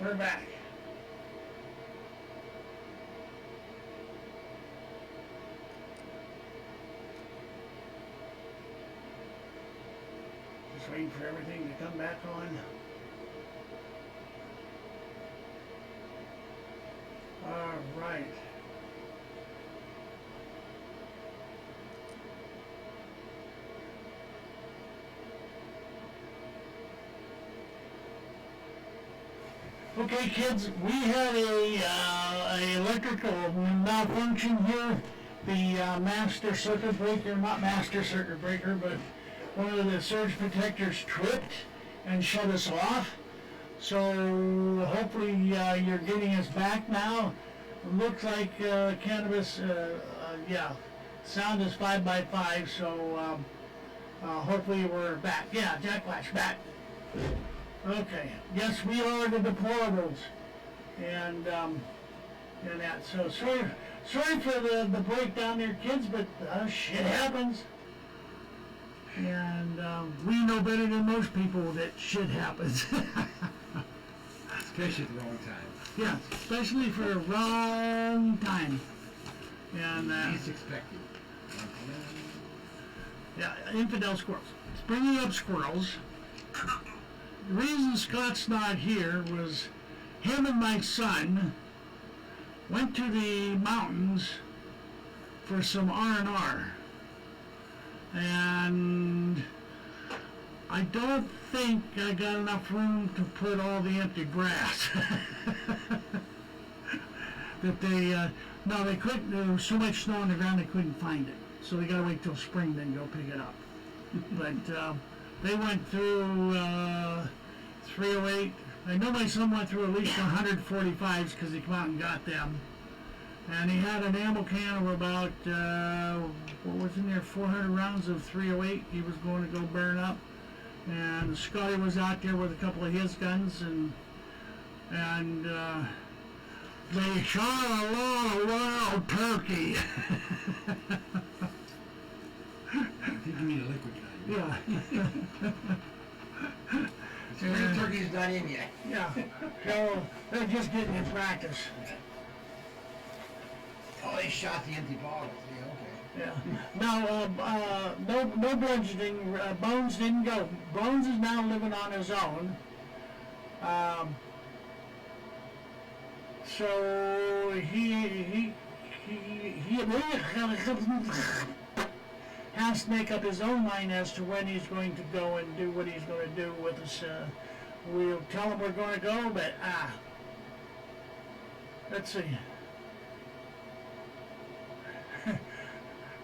We're back. Just waiting for everything to come back on. All right. Okay, kids, we had a electrical malfunction here. The master circuit breaker, not master circuit breaker, but one of the surge protectors tripped and shut us off. So hopefully you're getting us back now. It looks like cannabis, yeah, sound is 5x5, so hopefully we're back. Yeah, Jack Flash, back. Okay. Yes, we are the deplorables, and that. So sorry for the breakdown there, kids, but shit happens, and we know better than most people that shit happens. Especially at the wrong time. Yeah, especially for a wrong time, and Least expected. yeah, infidel squirrels. Bringing up squirrels. The reason Scott's not here was him and my son went to the mountains for some R&R. And I don't think I got enough room to put all the empty grass. That they couldn't, there was so much snow on the ground they couldn't find it. So they gotta wait till spring then go pick it up. But they went through 308. I know my son went through at least 145s because he came out and got them. And he had an ammo can of about, what was in there, 400 rounds of 308 he was going to go burn up. And Scotty was out there with a couple of his guns, and they shot a lot of wild turkey. I think you mean a liquid gun. Yeah. Spring turkey's not in yet. Yeah. So they're just getting in practice. Oh, they shot the empty bottles. Yeah, okay. Yeah. Now, no bludgeoning. Bones didn't go. Bones is now living on his own. So he has to make up his own mind as to when he's going to go and do what he's going to do with us. We'll tell him we're going to go, but let's see.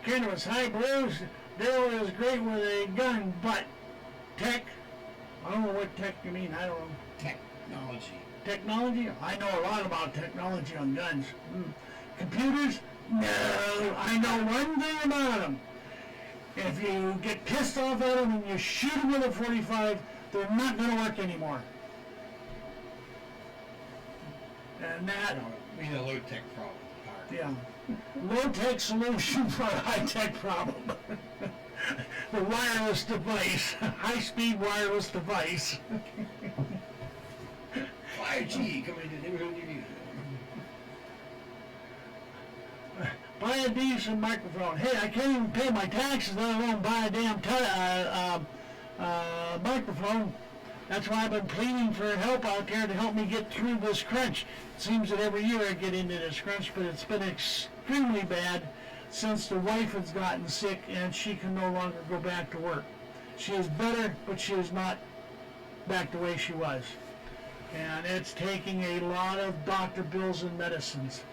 Cannabis, hi Bruce. Daryl is great with a gun, but tech. I don't know what tech you mean. I don't know. Technology. Technology? I know a lot about technology on guns. Computers? No. I know one thing about them. If you get pissed off at them and you shoot them with a 45, they're not going to work anymore. And that... I mean a low-tech problem. Yeah. Low-tech solution for a high-tech problem. The wireless device. High-speed wireless device. 5G coming to the neighborhood near you. Buy a decent microphone. Hey, I can't even pay my taxes, let alone buy a damn microphone. That's why I've been pleading for help out there to help me get through this crunch. It seems that every year I get into this crunch, but it's been extremely bad since the wife has gotten sick and she can no longer go back to work. She is better, but she is not back the way she was. And it's taking a lot of doctor bills and medicines.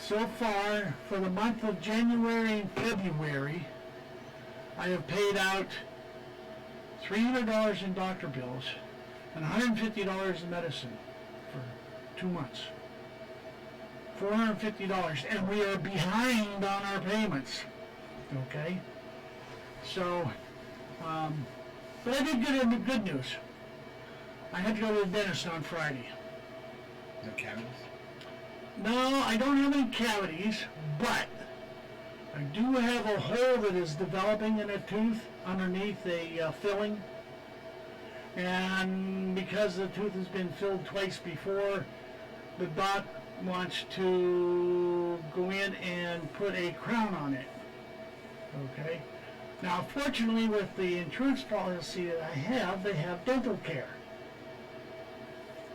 So far, for the month of January and February, I have paid out $300 in doctor bills and $150 in medicine for 2 months. $450, and we are behind on our payments. Okay? So, but I did get into good news. I had to go to the dentist on Friday. No cavities? No, I don't have any cavities, but I do have a hole that is developing in a tooth underneath a filling. And because the tooth has been filled twice before, the doc wants to go in and put a crown on it. Okay? Now, fortunately, with the insurance policy that I have, they have dental care.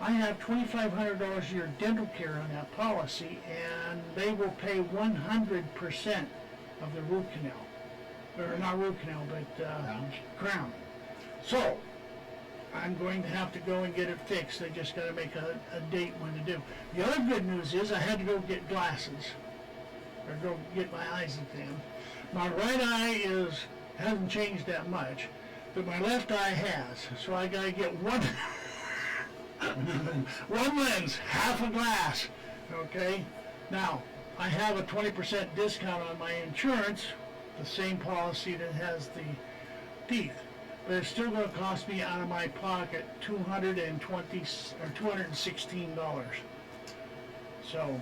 I have $2,500 a year dental care on that policy, and they will pay 100% of the root canal. Or not root canal, but crown. So, I'm going to have to go and get it fixed. They just got to make a date when to do. The other good news is I had to go get glasses, or go get my eyes examined. My right eye hasn't changed that much, but my left eye has. So I got to get one lens, half a glass. Okay. Now I have a 20% discount on my insurance, the same policy that has the teeth. But it's still going to cost me out of my pocket $216. So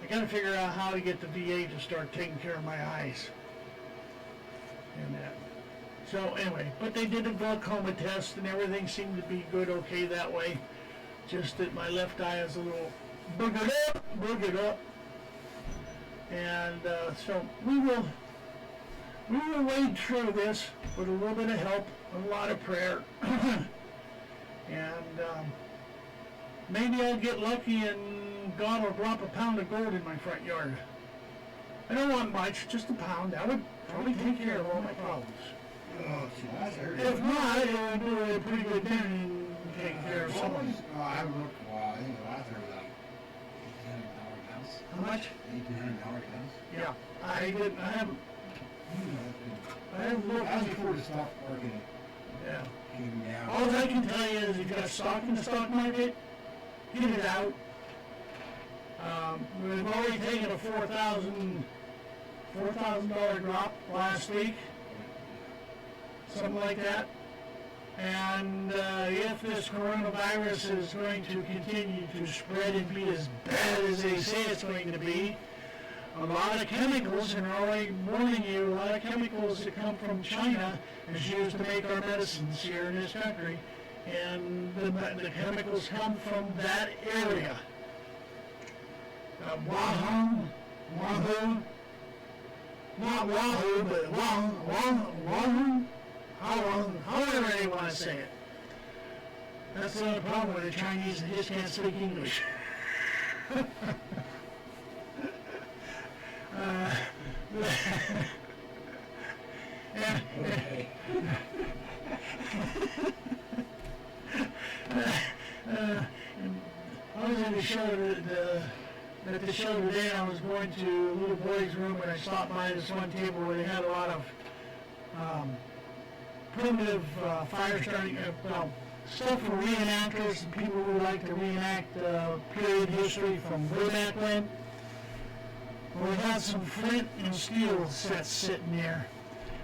I got to figure out how to get the VA to start taking care of my eyes. And that. So anyway, but they did a glaucoma test and everything seemed to be good, okay that way. Just that my left eye is a little boogered up. And so we will wade through this with a little bit of help, a lot of prayer, and maybe I'll get lucky and God will drop a pound of gold in my front yard. I don't want much, just a pound. That would probably take care of all my problems. Oh, see, that's hurt. If not, it would do a pretty good thing and take care of someone. I haven't looked for a while. I think the last time was like $1,800 house. How much? $1,800 house. Yeah, I haven't looked. That was before the stock market Yeah. came down. All I can tell you is if you got stock in the stock market, get it out. We've already taken a $4,000 drop last week, something like that. And if this coronavirus is going to continue to spread and be as bad as they say it's going to be, a lot of chemicals, and they're already warning you, a lot of chemicals that come from China is used to make our medicines here in this country. And the chemicals come from that area. Wahoo, not Wahoo, but Wahoo, however they want to say it. That's the only problem with the Chinese, they just can't speak English. I was at the show today. I was going to a little boy's room and I stopped by this one table where they had a lot of primitive fire starting, stuff for reenactors and people who like to reenact period history from way back when. Well, we had some flint and steel sets sitting there.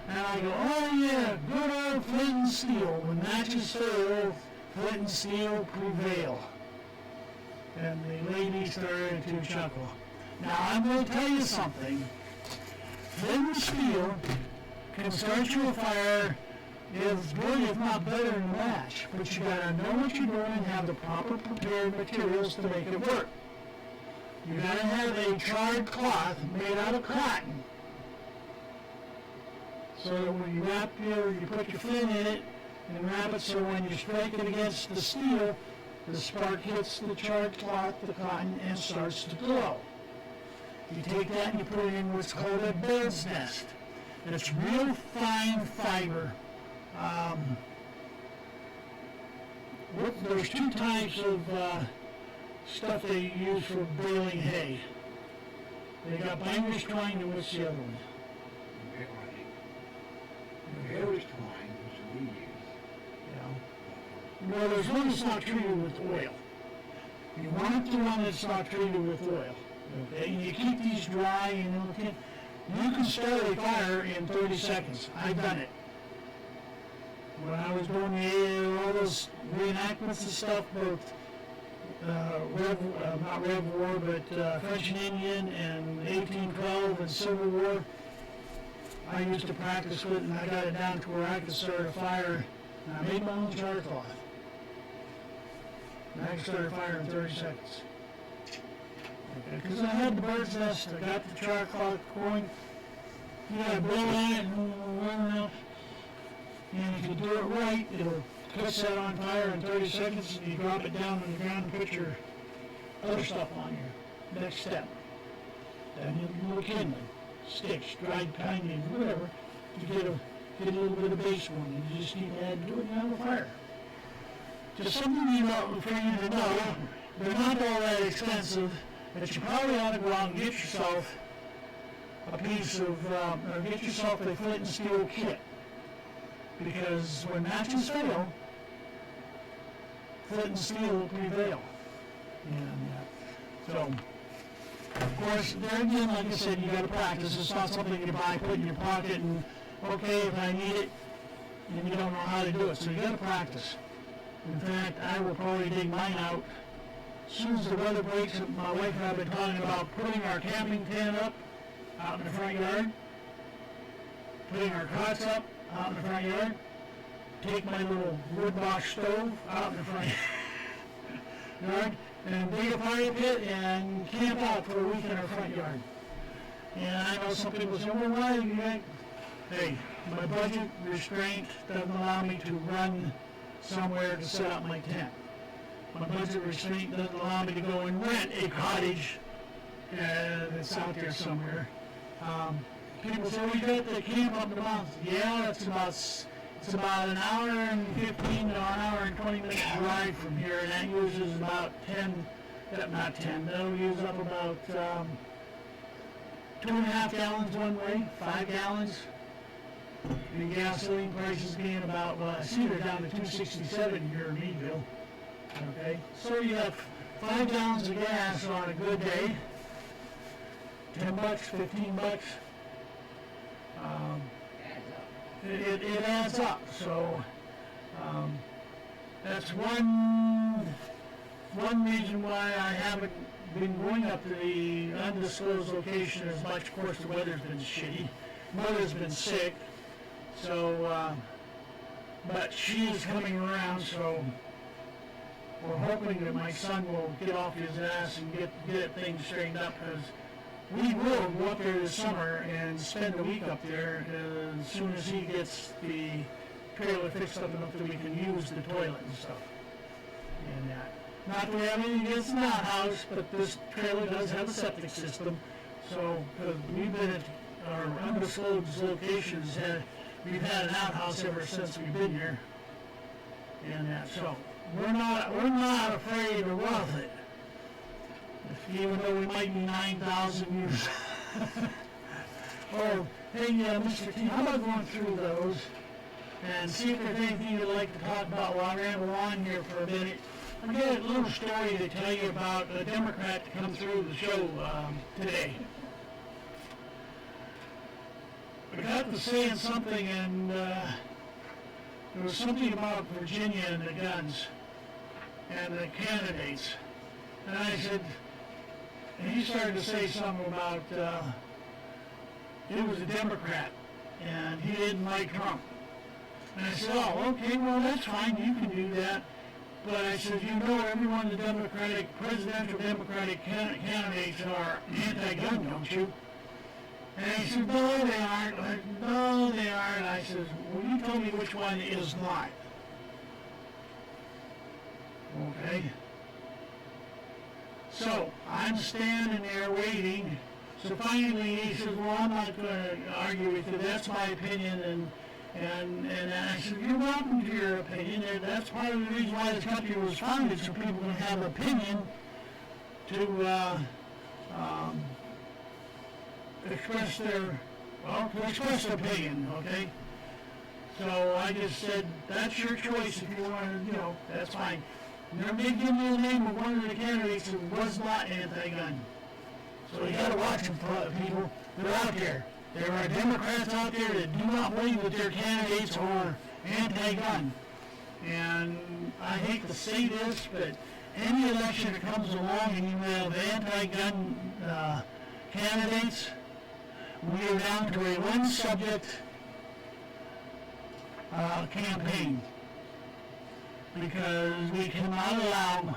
And I go, oh yeah, good old flint and steel. When matches fail, flint and steel prevail. And the lady started to chuckle. Now I'm going to tell you something. Flint and steel can start you a fire as good, if not better than a match. But you got to know what you're doing and have the proper prepared materials to make it work. You got to have a charred cloth made out of cotton. So that when you you put your flint in it and wrap it so when you strike it against the steel, the spark hits the charred cloth, the cotton, and starts to glow. You take that and you put it in what's called a bird's nest. And it's real fine fiber. There's two types of stuff they use for baling hay. They got binder's twine, and what's the other one? Bear's twine, which we use. Yeah. Well, there's one that's not treated with oil. You want the one that's not treated with oil. Okay? And you keep these dry, you can start a fire in 30 seconds. I've done it. When I was doing all those reenactments and stuff, both not Rev War, but French and Indian and 1812 and Civil War, I used to practice with it, and I got it down to where I could start a fire And I made my own char cloth. And I started firing in 30 seconds. Because I had the bird's nest, I got the char cloth going. You gotta blow on it and run out. And if you do it right, it'll catch that on fire in 30 seconds, and you drop it down on the ground and put your other stuff on your next step. Then you'll kindling, sticks, dried pine needles, whatever, to get a little bit of base going. You just need to add to it and have a fire. Just something for you to know, they're not all that expensive, but you probably ought to go out and get yourself a piece of, or get yourself a flint and steel kit. Because when matches fail, flint and steel will prevail. And so, of course, there again, like I said, you got to practice. It's not something you buy, put in your pocket, and okay, if I need it, and you don't know how to do it. So you got to practice. In fact, I will probably dig mine out as soon as the weather breaks. My wife and I have been talking about putting our camping tent up out in the front yard, putting our cots up out in the front yard, take my little wood box stove out in the front yard, and dig a fire pit and camp out for a week in our front yard. And I know some people say, well, why do you think? Hey, my budget restraint doesn't allow me to run somewhere to set up my tent. My budget restraint doesn't allow me to go and rent a cottage that's out there somewhere. People say, we got the camp up the mountains. Yeah, it's about an hour and 15 to an hour and 20 minute drive from here, and that uses about that'll use up about 2.5 gallons one way, 5 gallons. And gasoline prices being about, well, I see they're down to $2.67 here in Meadville. Okay, so you have 5 gallons of gas on a good day, $10, $15. It adds up. So that's one reason why I haven't been going up to the undisclosed location as much. Of course, the weather's been shitty. Mother's been sick. So, but she is coming around, so we're hoping that my son will get off his ass and get things straightened up, because we will go up there this summer and spend a week up there as soon as he gets the trailer fixed up enough that we can use the toilet and stuff. And not that we have anything against an outhouse, but this trailer does have a septic system. So, because we've been at our undisclosed locations, we've had an outhouse ever since we've been here. And so we're not afraid to rough it, even though we might be 9,000 years. Oh, hey, Mr. T, how about going through those and see if there's anything you'd like to talk about while I ramble on here for a minute? I got a little story to tell you about a Democrat to come through the show today. I got to saying something, and there was something about Virginia and the guns and the candidates. And I said, and he started to say something about it was a Democrat and he didn't like Trump. And I said, oh, okay, well, that's fine, you can do that. But I said, you know, every one of the presidential Democratic candidates are anti-gun, don't you? And he said, no, they aren't. I said, no, they aren't. I said, well, you tell me which one is not. Okay. So I'm standing there waiting. So finally he says, well, I'm not going to argue with you. That's my opinion. And I said, you're welcome to your opinion. And that's part of the reason why this country was founded, so people can have opinion to express their opinion, okay? So I just said, that's your choice if you want to, that's fine. They're giving me the name of one of the candidates who was not anti-gun. So you got to watch them, people. They're out there. There are Democrats out there that do not believe that their candidates are anti-gun. And I hate to say this, but any election that comes along and you have anti-gun candidates, we are down to a one-subject campaign. because we cannot allow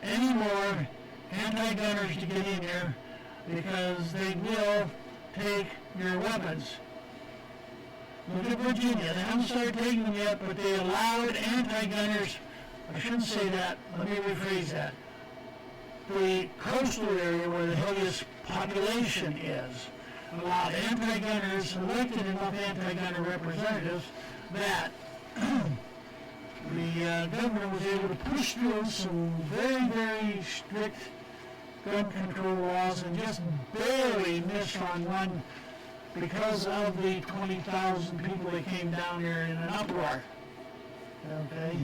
any more anti-gunners to get in here because they will take your weapons. Look at Virginia. They haven't started taking them yet, but they allowed anti-gunners. I shouldn't say that. Let me rephrase that. The coastal area where the heaviest population is allowed anti-gunners, elected enough anti-gunner representatives that the governor was able to push through some very, very strict gun control laws and just barely missed on one because of the 20,000 people that came down here in an uproar. Okay?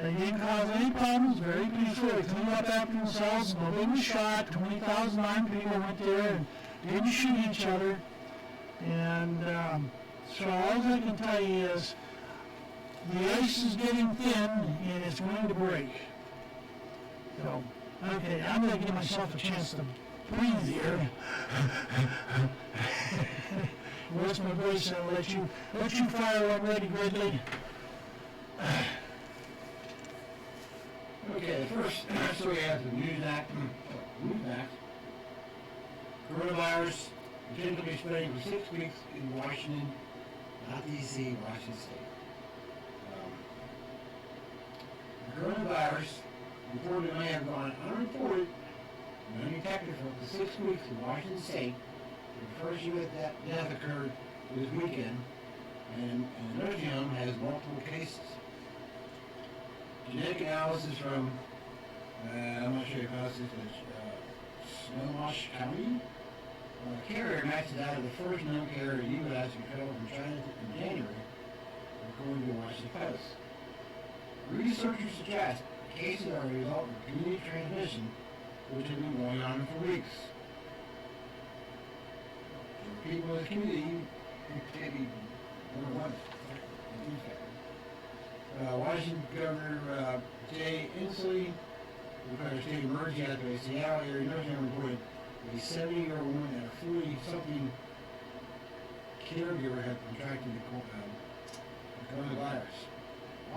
They didn't cause any problems, very peaceful. They cleaned up after themselves. Nobody was shot. 20,000 armed people went there and didn't shoot each other. And so all I can tell you is the ice is getting thin and it's going to break. So, okay, I'm going to give myself a chance to breathe here. Where's my voice? I'll let you fire when ready, Gridley. Okay, the first story we have the News Act. Coronavirus intended to be spreading for 6 weeks in Washington, not D.C., Washington State. The coronavirus reported may have gone unreported and undetected for up to 6 weeks in Washington State. The first U.S. death occurred this weekend, and the nursing home has multiple cases. Genetic analysis from, I'm not sure if I was this, Snohomish County. Carrier matches out of the first known carrier in the U.S. who traveled from China in January, according to the Washington Post. Researchers suggest cases are a result of community transmission, which has been going on for weeks. For people in the community, maybe one. Washington Governor Jay Inslee declared a state of emergency after a Seattle area nursing home reported a 70-year-old woman and a 40-something caregiver had contracted the coronavirus.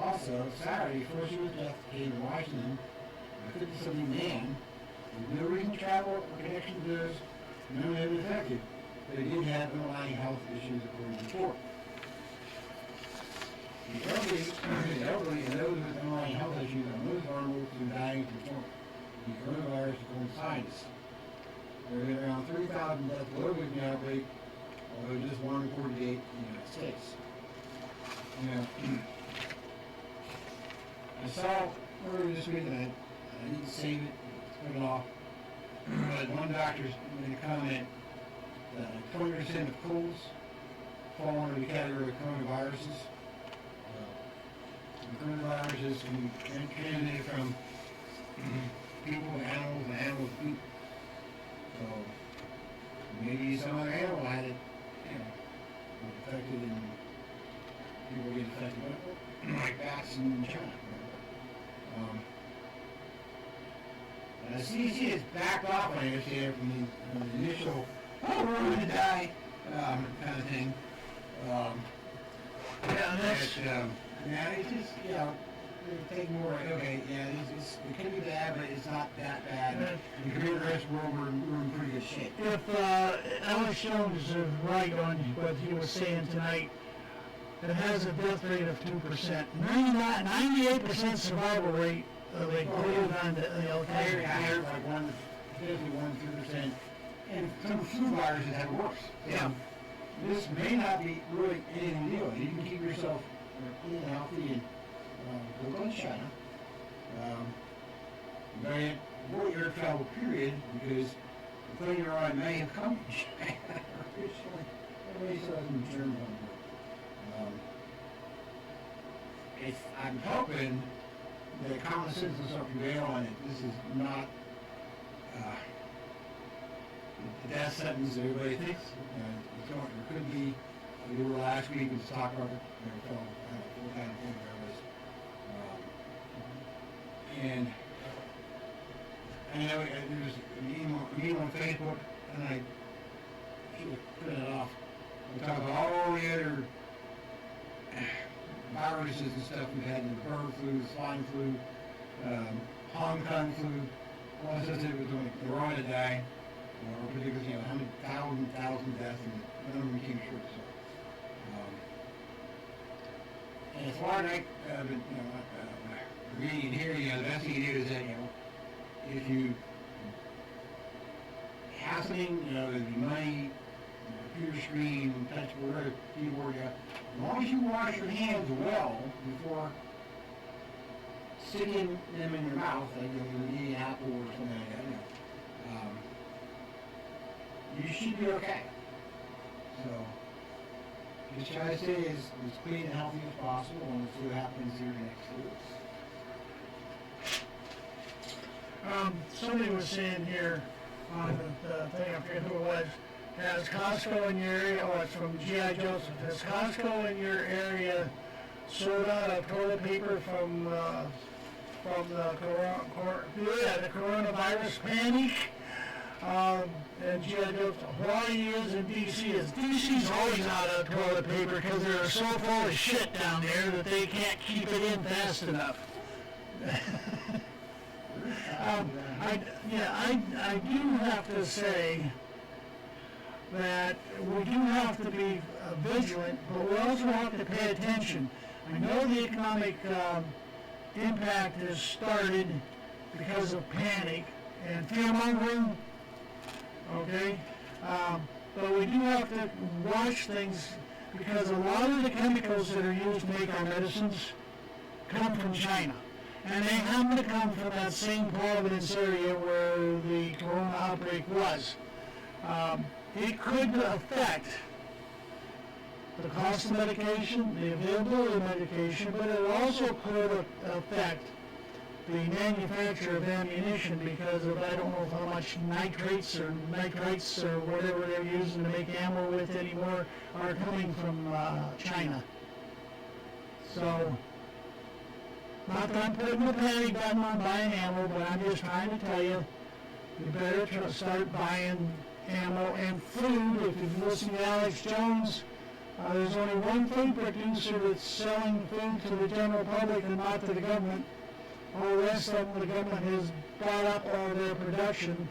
Also, Saturday, first U.S. death came in Washington, a 50-something man with no reason to travel or connection to those known to have been infected, but he did have underlying health issues according to the report. The elderly and those with underlying health issues are most vulnerable to dying from the coronavirus according to scientists. There have been around 3,000 deaths globally in the outbreak, although just one reported date in the United States. I saw earlier this week, and I need to save it, put it off, but one doctor made a comment that 20% of colds fall under the category of coronaviruses. The coronavirus is transmitted from people to animals and animals to people. So maybe some other animal had it, infected, and people get infected, like bats in China. The CDC has backed off, I understand, from the initial, oh, we're going to die, kind of thing. It's just, take more, okay, it could be bad, but it's not that bad. And compared to the rest of the world, we're in pretty good shape. If Alex Jones is right on what he was saying tonight, it has a death rate of 2%. 98% survival rate. They quoted on the higher, like 2%. And some flu viruses have it worse. Yeah. This may not be really anything new. You can keep yourself clean and healthy and go to China. Very avoid your travel period because the thing you're on may have come from China. Everybody still hasn't returned on board. I'm hoping that common sense will start to prevail on it. This is not the death sentence that everybody thinks. There could be. We were last week and talk about it. And I know there's a meme on Facebook, and I should have printed it off. We talk about all the other viruses and stuff we've had in the bird flu, swine flu, Hong Kong flu, all this stuff was doing, the Rwanda die, or particularly, how many thousand deaths, and none of them came true, so. And as far as reading and hearing, the best thing you do is that, if you have something, the money, computer screen, touch whatever, keyboard, as long as you wash your hands well before sticking them in your mouth, like you're eating an apple or something like that, you should be okay. So, just try to stay as clean and healthy as possible, and we'll see what happens here next 2 weeks. Somebody was saying here on the thing, I forget who it was, has Costco in your area, oh, it's from G.I. Joseph, has Costco in your area sold out of toilet paper from the coronavirus panic? And G.I. Joseph, why he is in D.C. is D.C.'s always out of toilet paper because they're so full of shit down there that they can't keep it in fast enough. I do have to say that we do have to be vigilant, but we also have to pay attention. I know the economic impact has started because of panic and fear-mongering, okay? But we do have to watch things because a lot of the chemicals that are used to make our medicines come from China. And they happen to come from that same Providence area where the corona outbreak was. It could affect the cost of medication, the availability of medication, but it also could affect the manufacture of ammunition because of, I don't know how much nitrites or whatever they're using to make ammo with anymore are coming from China. So, not that I'm putting the panic button on buying ammo, but I'm just trying to tell you, you better start buying ammo and food. If you've listened to Alex Jones, there's only one food producer that's selling food to the general public and not to the government. All the rest of them, the government has bought up all their production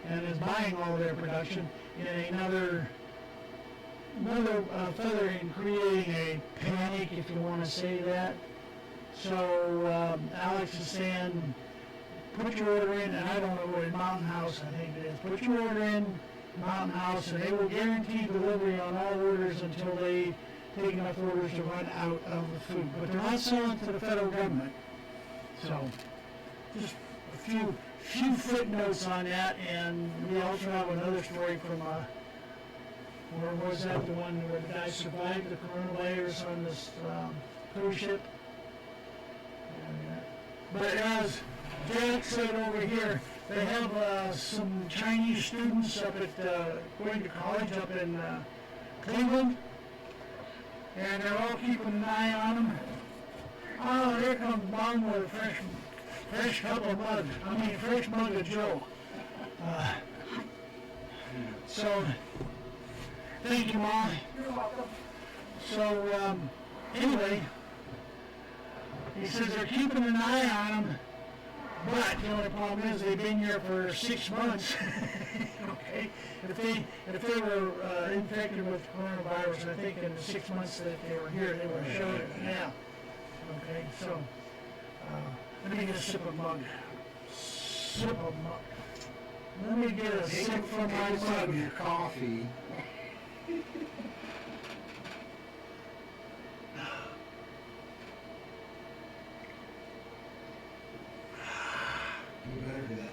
and is buying all their production in another feather in creating a panic, if you want to say that. So Alex is saying, put your order in, and I don't know what, Mountain House I think it is. Put your order in Mountain House, and they will guarantee delivery on all orders until they take enough orders to run out of the food. But they're not selling to the federal government. So, just a few footnotes on that, and we also have another story from, where was that, the one where the guy survived the coronavirus on this cruise ship? But as Jack said over here, they have some Chinese students up at going to college up in Cleveland, and they're all keeping an eye on them. Oh, here comes Mom with a fresh cup of mug. Fresh mug of Joe. So, thank you, Mom. You're welcome. So, anyway, he says they're keeping an eye on them, but the only problem is they've been here for 6 months. Okay, if they were infected with coronavirus, I think in the 6 months that they were here, they would have showed it. Yeah. Okay, so let me get a sip of mug. Let me get a sip from my mug. Your coffee. You better do that.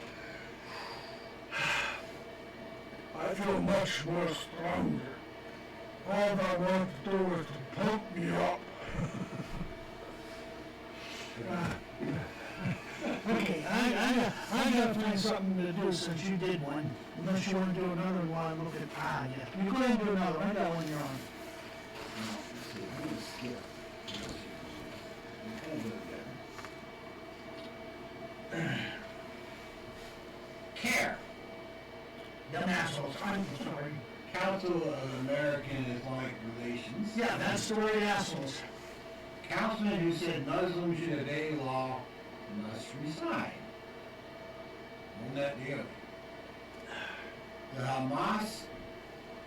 I feel much more stronger. All I want to do is to pump me up. Okay, I gotta find something to do since you did one. Unless you want to do another one while I look at yeah. You go ahead and do another one. I got one you're on. I'm gonna skip. CARE. Dumb assholes. I'm sorry. Council of American Islamic Relations. Yeah, that's the word assholes. councilman who said Muslims should obey law must resign. On that deal. The Hamas,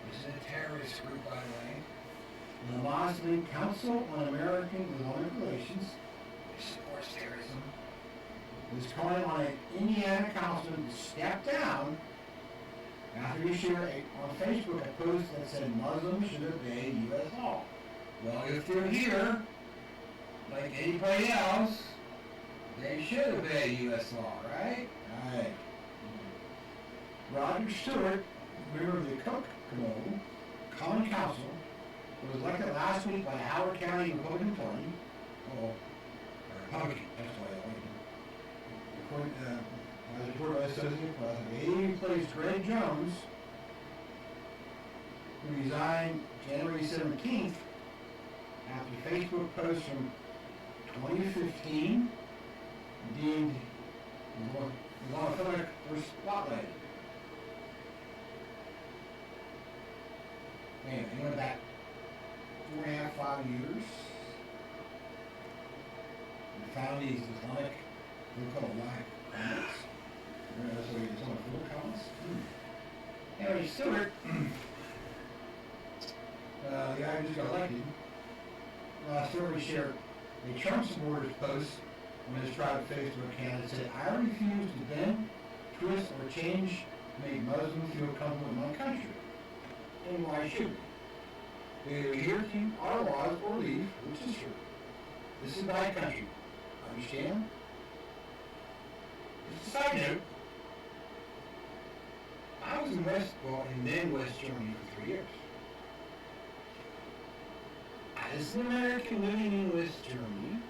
which is a terrorist group, by the way, the Hamas-linked Council on American-Islamic Relations, which supports terrorism, was calling on an Indiana councilman to step down after he shared on Facebook a post that said Muslims should obey U.S. law. Well, if they're here, like anybody else, they should obey U.S. law, right? Right. Roger Stewart, member of the Kokomo Common Council, was elected last week by the Howard County Republican Party. Oh, Republican, that's why I like him. According, as reported by Associated Press, he replaced Greg Jones, who resigned January 17th after Facebook posts from 2015 deemed Islamophobia were spotlighted. Man, he went back 4.5, 5 years. And found these Islamic, they're called black comments. So he's on full comments. Anyway, Stewart, the guy who just got elected, Stewart shared a Trump supporters post on his private Facebook account that said, I refuse to bend, twist, or change to make Muslims feel comfortable in my country. And why should we? They adhere to our laws or leave, which is true. This is my country. Understand? Just a side note. I was in then West Germany for 3 years. As an American living in West Germany,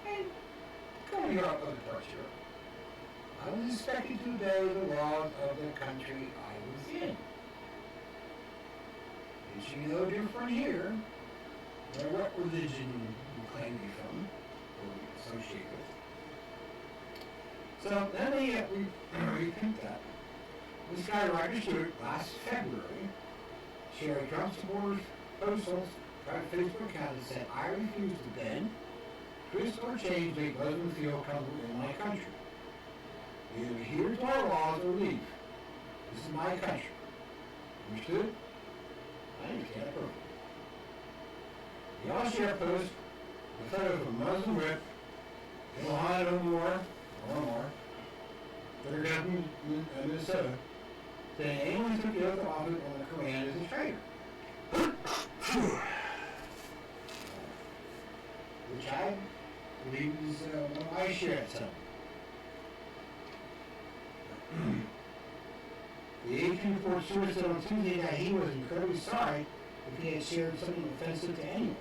and going to other parts of Europe, I was expected to obey the laws of the country I was in. It should be no different here, no matter what religion you claim to be from or associate with. So then we repeat that. This guy, Roger Stewart, last February, shared a Trump supporters post on private Facebook account that said, I refuse to bend, twist, or change to make Muslims feel comfortable in my country. We adhere to our laws or leave. This is my country. Understood? I understand that perfectly. He also shared a post with a photo of a Muslim whip, Ohio no more, that are down in Minnesota, saying anyone who took the oath of office on the Quran is a traitor. Which I believe is one of my share at some. The AP report Stewart said on Tuesday that he was incredibly sorry if he had shared something offensive to anyone.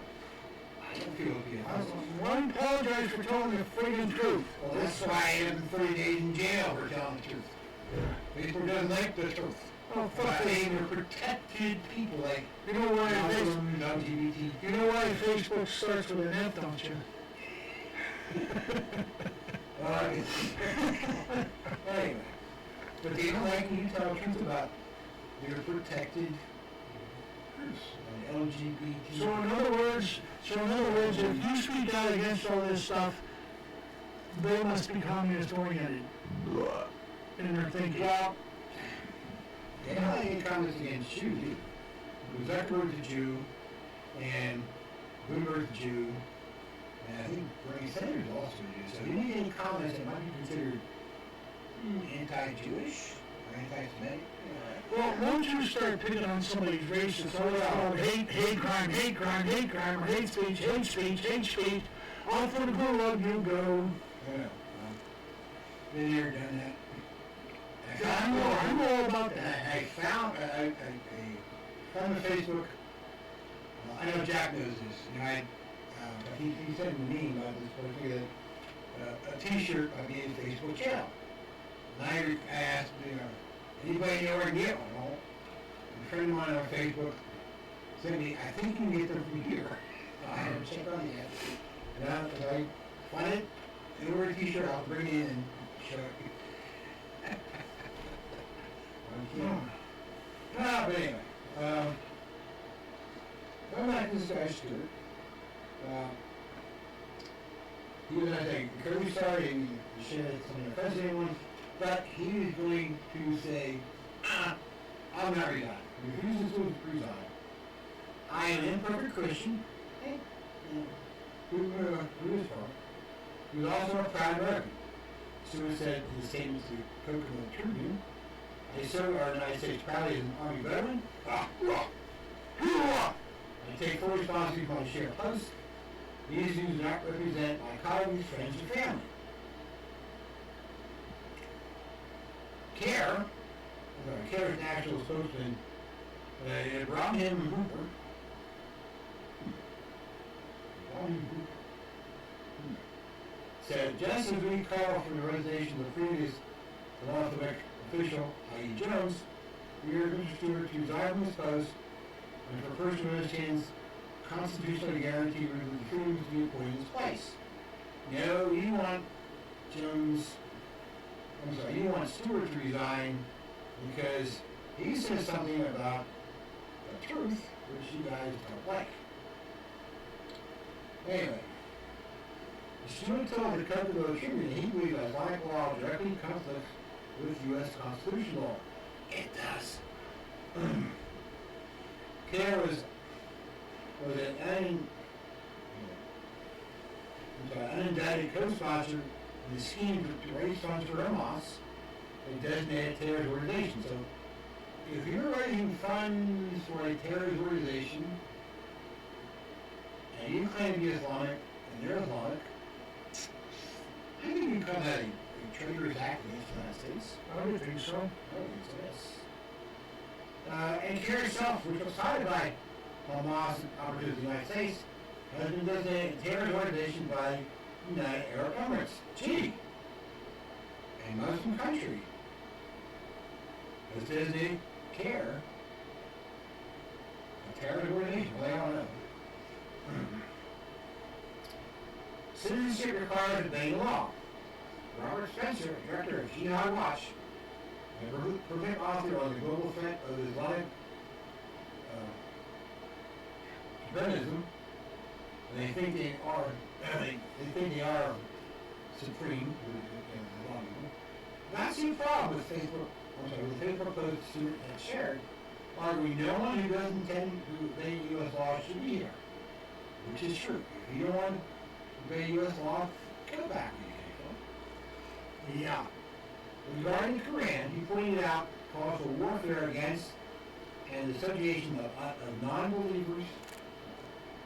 I don't feel it be offensive. Why apologize for telling the friggin' truth? Well, that's why I am 30 days in jail for telling the truth. Facebook doesn't like the truth. Oh, fuck They were protected people like You know why Muslims, LGBT. You know why Facebook starts with an F, don't you? Anyway, but they don't like when you tell the truth about their protected groups, and LGBT. So in other words, if you speak out against all this stuff, they must be communist oriented in their thinking. Well, they don't have any comments against Jews either. Zuckerberg's a Jew, and Bloomberg's a Jew, and I think Bernie Sanders is also a Jew. So if you make any comments that might be considered anti-Jewish or anti-Semitic, Well, once you start picking on somebody's race, it's always called hate crime, or hate speech, off for the gulag you go. Been there, done that. I know all about that. I found a Facebook. I know Jack knows this. You know, he sent me a meme about this, but I figured that a T-shirt by being a Facebook channel. And I asked, anybody know where to get one? Well, a friend of mine on Facebook sent me, I think you can get them from here. I haven't checked on it yet. And if I find it, and order a T-shirt, I'll bring it in and show it. But anyway, going back to this guy Stewart. He was not saying incredibly sorry and share something offensive to anyone, but he was going to say, I'm not resigning. He refuses to resign. I am an imperfect Christian. Who is from? He was also a proud American. Stewart said in his statement to the Coconut Tribune, I serve our United States proudly as an Army veteran. I take full responsibility for my shared post. These views do not represent my colleagues, friends, and family. CARE's national spokesman, Brahim Hooper, said, just as we call for the resignation of the previous Northwick official, i.e. Jones, we urge Mr. Stewart to resign from his post and for a person who understands constitutionally guaranteed the freedoms to be put in his place. No, you want you want Stewart to resign because he says something about the truth which you guys don't like. Anyway, Stewart told the Coconut Tribune that he believes that Islamic law directly conflicts with U.S. constitutional law. It does. CARE was an unindicted co-sponsor in the scheme to raise funds for Hamas, a designated terrorist organization. So, if you're raising funds for a terrorist organization, and you claim to be Islamic, and they're Islamic, I think you call that a traitorous act against the United States. I would think so. I would think so, yes. And CARE itself, which was started by Hamas operative of the United States, has been designated a terrorist organization by the United Arab Emirates, gee, a Muslim country, has designated CARE a terrorist organization. Well, I don't know. Citizenship requires obeying the law. Robert Spencer, director of Jihad Watch, and prolific author on the global threat of Islamic extremism, and they think they are supreme. Not see a problem with Facebook posts Stewart had shared, arguing no one who doesn't intend to obey U.S. law should be here, which is true. If you don't want to obey U.S. law, go back where you came from. Yeah. Regarding the Quran, he pointed out calls for warfare against and the subjugation of non-believers,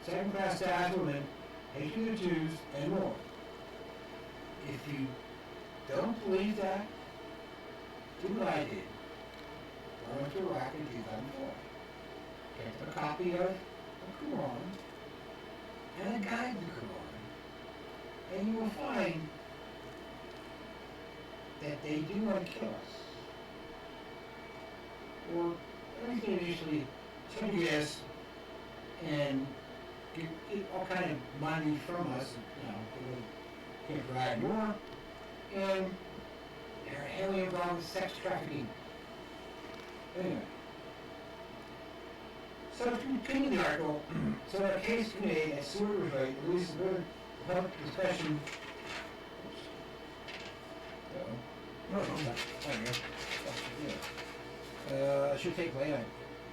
second-class status women, hatred of Jews, and more. If you don't believe that, do what I did. I went to Iraq in 2004. Kept a copy of the Quran and a guide to the Quran, and you will find that they do want to kill us. Or at least initially subjugate us and get all kind of money from us, they can't provide more, and they're heavily involved with sex trafficking. Anyway. So to continue the article, so a case can be made, as Stewart was right, at least a good public discussion. Should take place.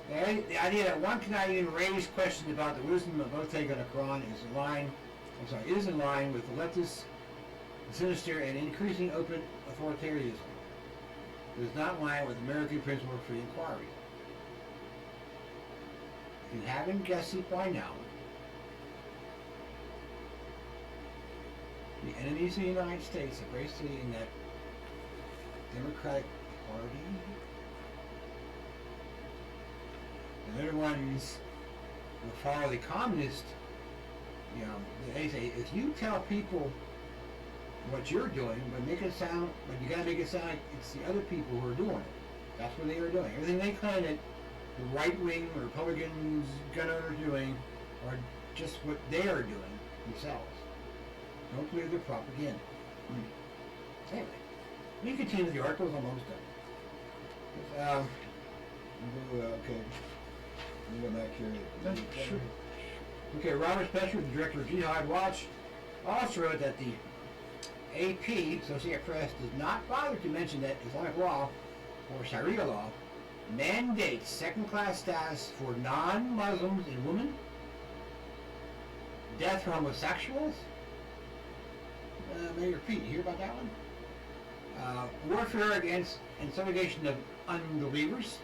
The idea that one cannot even raise questions about the wisdom of both take on the Quran is in line with the leftist, sinister, and increasing open authoritarianism. It is not in line with American principle of free inquiry. If you haven't guessed it by now, the enemies of the United States are basically in that Democratic Party. And they're the ones who follow the communist, they say, if you tell people what you're doing, but you gotta make it sound like it's the other people who are doing it. That's what they are doing. Everything they claim that the right-wing Republicans, gun owners are doing are just what they are doing themselves. Don't believe their propaganda. Anyway, let me continue the article. It's almost done. Okay. Let me go back here. Sure. Okay, Robert Spector, the director of Jihad Watch, also wrote that the AP, Associated Press, does not bother to mention that Islamic law, or Sharia law, mandates second-class status for non-Muslims and women, death for homosexuals. May I repeat, you hear about that one? Warfare against and subjugation of unbelievers.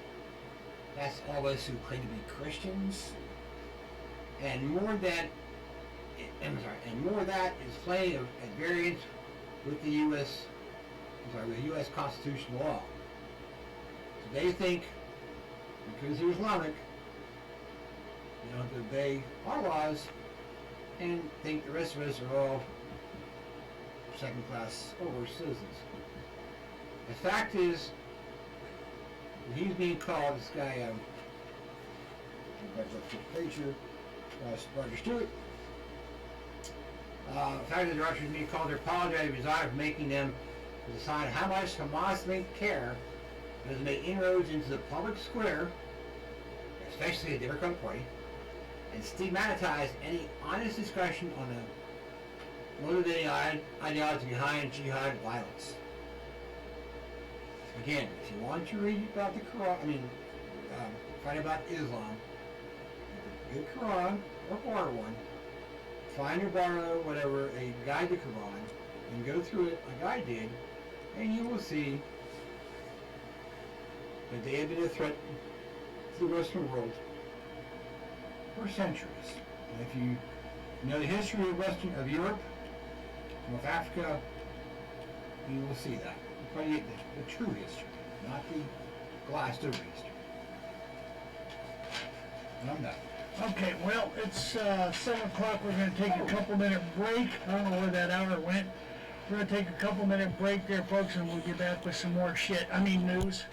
That's all those who claim to be Christians. And more of that is playing at variance with the with U.S. constitutional law. So they think, because they're Islamic, they don't have to obey our laws, and think the rest of us are all second-class citizens. The fact is, he's being called, this guy, page here, Roger Stewart. The fact that the Russians is being called to apologize for desire for making them decide how much Hamas-linked care has made inroads into the public square, especially the Democratic Party, and stigmatize any honest discussion on the motivating ideology behind jihad violence. Again, if you want to read about the Quran, find about Islam, get a Quran or borrow one, find or borrow whatever, a guide to Quran, and go through it like I did, and you will see that they have been a threat to the Western world for centuries. And if you know the history of Europe, North Africa, you will see that. You probably get the true history, not the glossed over history. And I'm done. Okay, well, it's 7 o'clock. We're going to take a couple-minute break. I don't know where that hour went. We're going to take a couple-minute break there, folks, and we'll get back with some more news.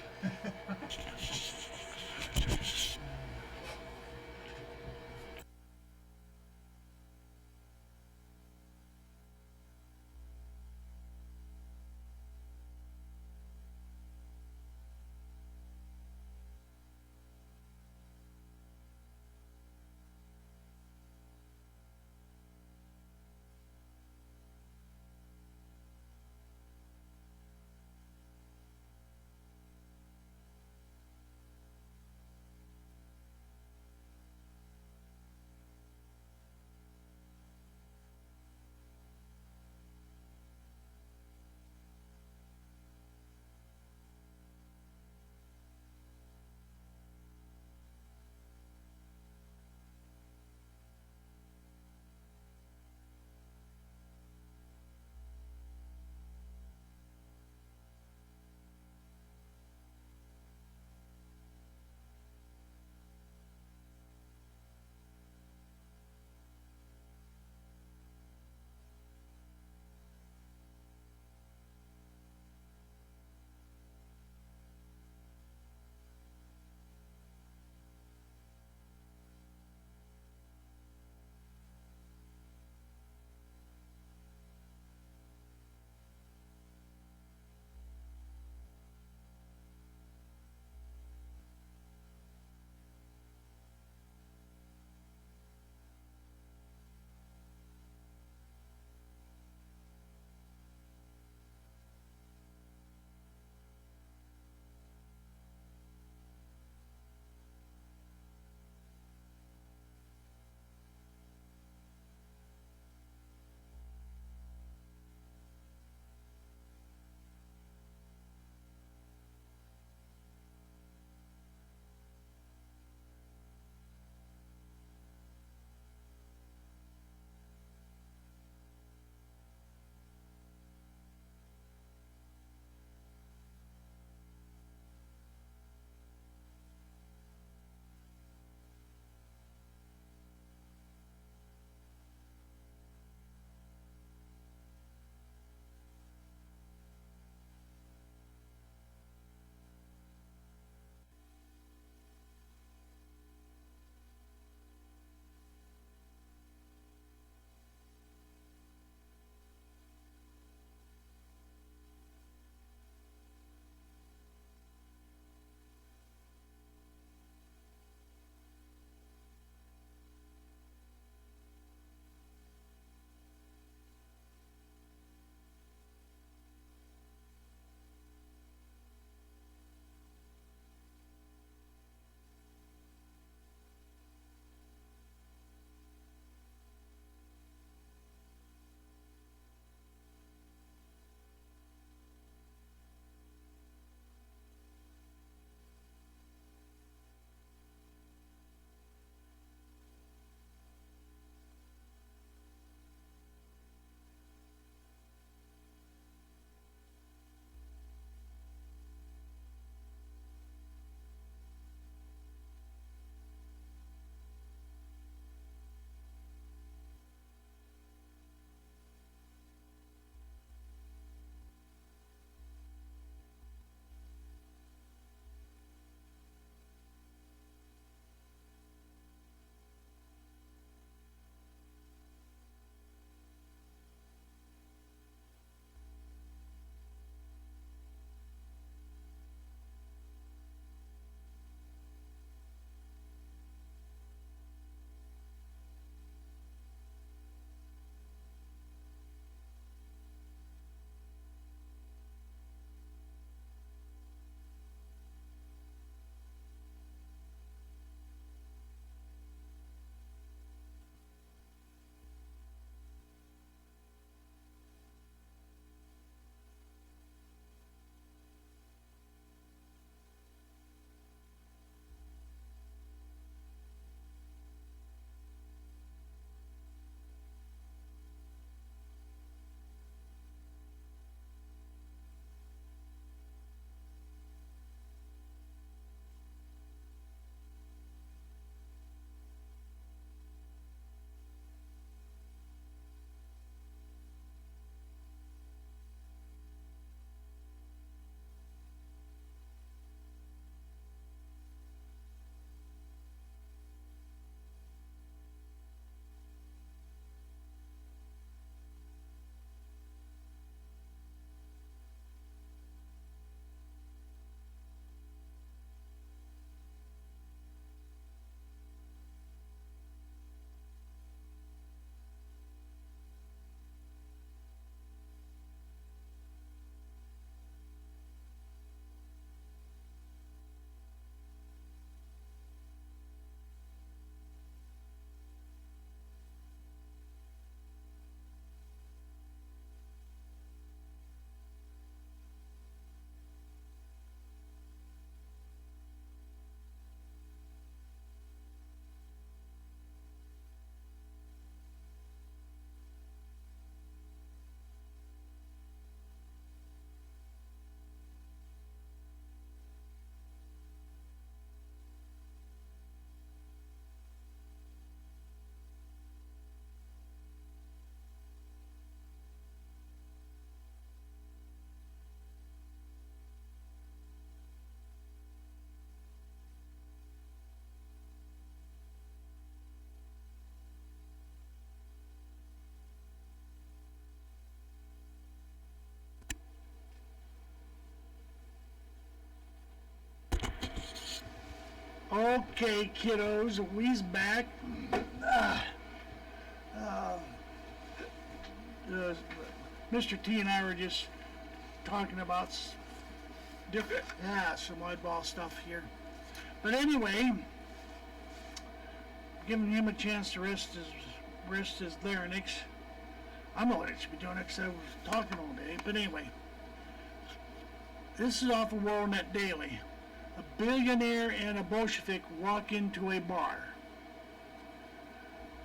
Okay, kiddos, we's back. Mr. T and I were just talking about some oddball stuff here. But anyway, giving him a chance to rest his larynx. I know what I should be doing because I was talking all day. But anyway, this is off of WorldNet Daily. A billionaire and a Bolshevik walk into a bar.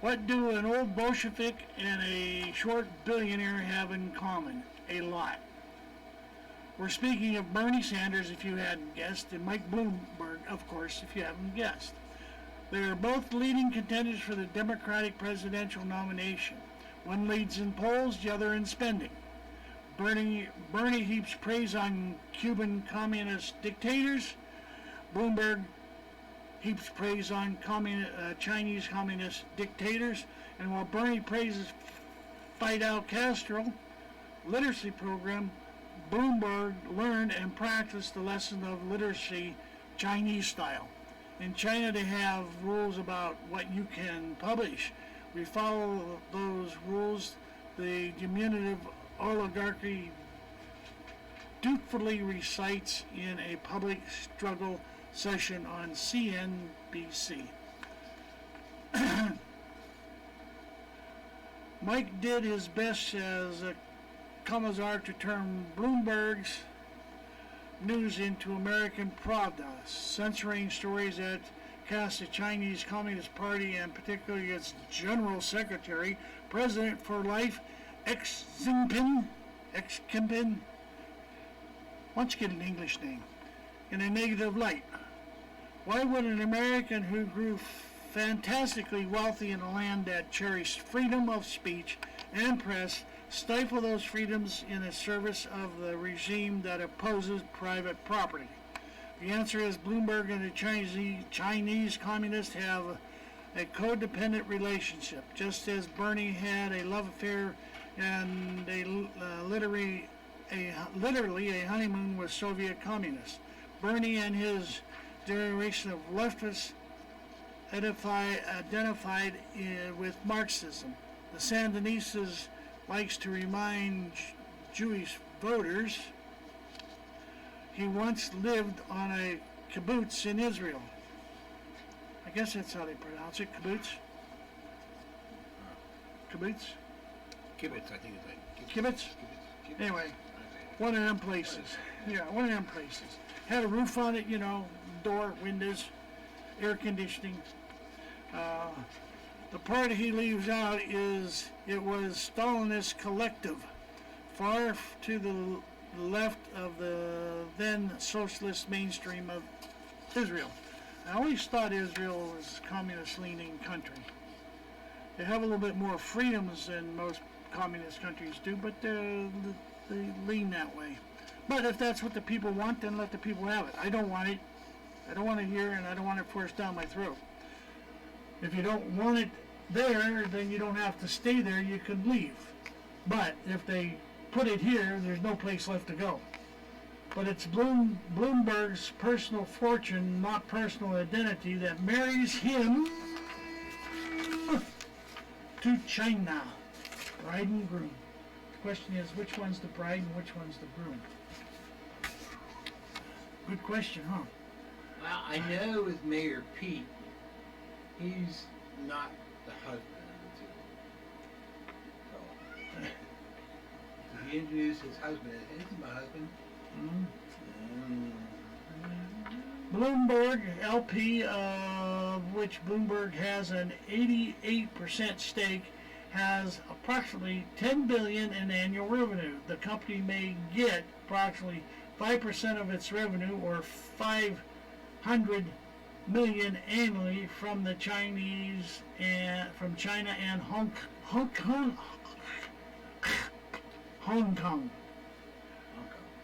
What do an old Bolshevik and a short billionaire have in common? A lot. We're speaking of Bernie Sanders, if you hadn't guessed, and Mike Bloomberg, of course, if you haven't guessed. They are both leading contenders for the Democratic presidential nomination. One leads in polls, the other in spending. Bernie heaps praise on Cuban communist dictators. Bloomberg heaps praise on Chinese communist dictators. And while Bernie praises Fidel Castro literacy program, Bloomberg learned and practiced the lesson of literacy Chinese style. In China, they have rules about what you can publish. We follow those rules. The diminutive oligarchy dutifully recites in a public struggle session on CNBC. Mike did his best as a commissar to turn Bloomberg's news into American Pravda, censoring stories that cast the Chinese Communist Party and particularly its General Secretary, President for Life, Xi Jinping, why don't you get an English name, in a negative light. Why would an American who grew fantastically wealthy in a land that cherished freedom of speech and press stifle those freedoms in the service of the regime that opposes private property? The answer is Bloomberg and the Chinese communists have a codependent relationship, just as Bernie had a love affair and literally a honeymoon with Soviet communists. Bernie and his generation of leftists identified with Marxism. The Sandinistas likes to remind Jewish voters he once lived on a kibbutz in Israel. I guess that's how they pronounce it, kibbutz. Kibbutz? Kibbutz, I think it's like Kibbutz? Anyway, one of them places. Yeah, one of them places. Had a roof on it, door, windows, air conditioning. The part he leaves out is it was Stalinist collective, far to the left of the then socialist mainstream of Israel. I always thought Israel was a communist-leaning country. They have a little bit more freedoms than most communist countries do, but they lean that way. But if that's what the people want, then let the people have it. I don't want it. I don't want it here, and I don't want it forced down my throat. If you don't want it there, then you don't have to stay there. You could leave. But if they put it here, there's no place left to go. But it's Bloomberg's personal fortune, not personal identity, that marries him to China. Bride and groom. The question is, which one's the bride and which one's the groom? Good question, huh? Well, I know with Mayor Pete, he's not the husband of the two. So, he introduced his husband as, this is my husband. Bloomberg LP, of which Bloomberg has an 88% stake, has approximately $10 billion in annual revenue. The company may get approximately 5% of its revenue, or $500 million annually, from the Chinese and from China and Hong Kong.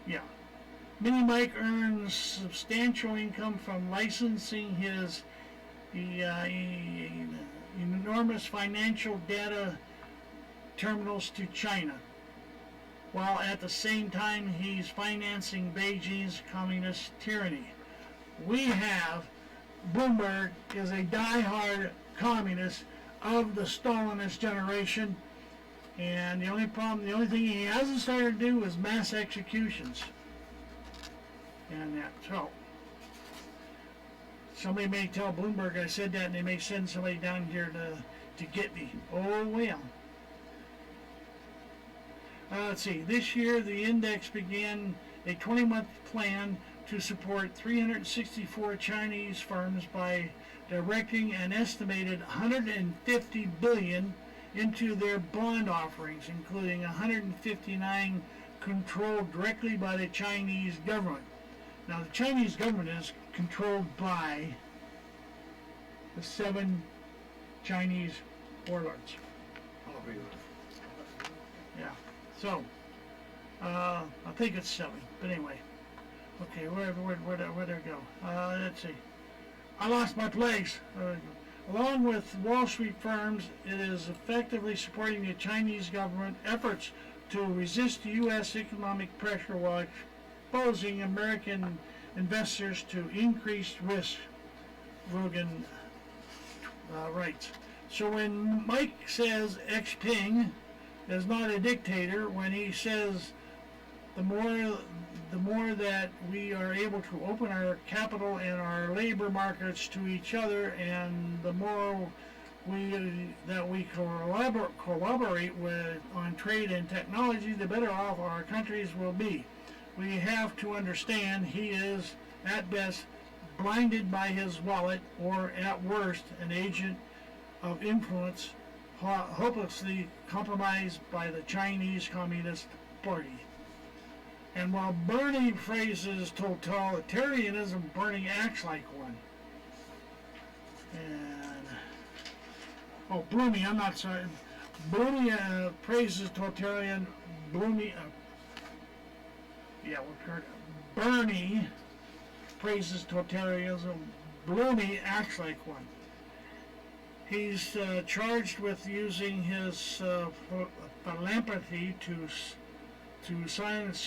Yeah. Mini Mike earns substantial income from licensing his enormous financial data terminals to China, while at the same time he's financing Beijing's communist tyranny. We have Bloomberg is a die-hard communist of the Stalinist generation, and the only thing he hasn't started to do is mass executions. And so, somebody may tell Bloomberg I said that, and they may send somebody down here to get me. Oh well. Let's see. This year, the index began a 20-month plan to support 364 Chinese firms by directing an estimated $150 billion into their bond offerings, including 159 controlled directly by the Chinese government. Now, the Chinese government is controlled by the 7 Chinese warlords. I'll agree with it. Yeah. So, I think it's 7. But anyway. Okay, where'd I go? Let's see. I lost my place. Along with Wall Street firms, it is effectively supporting the Chinese government efforts to resist U.S. economic pressure while exposing American investors to increased risk, Rogan writes. So when Mike says Xpeng is not a dictator, when he says the more that we are able to open our capital and our labor markets to each other, and the more we collaborate with on trade and technology, the better off our countries will be. We have to understand he is, at best, blinded by his wallet, or at worst, an agent of influence, hopelessly compromised by the Chinese Communist Party. And while Bernie phrases totalitarianism, Bernie acts like one. And Bloomy, I'm not sorry. Bloomy praises totalitarian. Bloomy, Bernie praises totalitarianism. Bloomy acts like one. He's charged with using his philanthropy to silence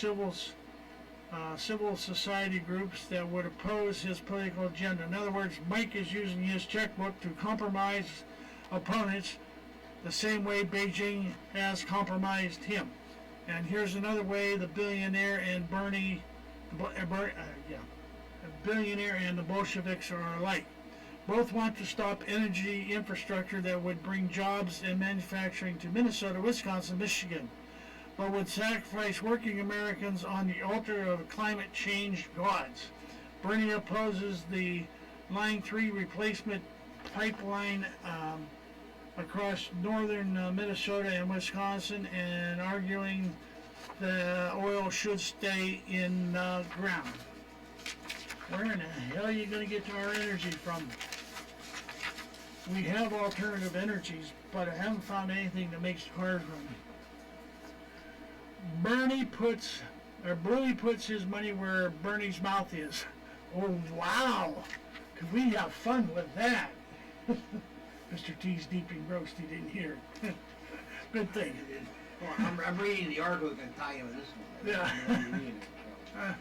civil society groups that would oppose his political agenda. In other words, Mike is using his checkbook to compromise opponents the same way Beijing has compromised him. And here's another way the billionaire and billionaire and the Bolsheviks are alike. Both want to stop energy infrastructure that would bring jobs and manufacturing to Minnesota, Wisconsin, Michigan, but would sacrifice working Americans on the altar of climate change gods. Bernie opposes the Line 3 replacement pipeline across northern Minnesota and Wisconsin, and arguing the oil should stay in the ground. Where in the hell are you going to get to our energy from? We have alternative energies, but I haven't found anything that makes cars run. Bluey puts his money where Bernie's mouth is. Oh, wow! Could we have fun with that? Mr. T's deep engrossed, he didn't hear. Good thing. Well, I'm reading the article that can tie in with this one. Yeah.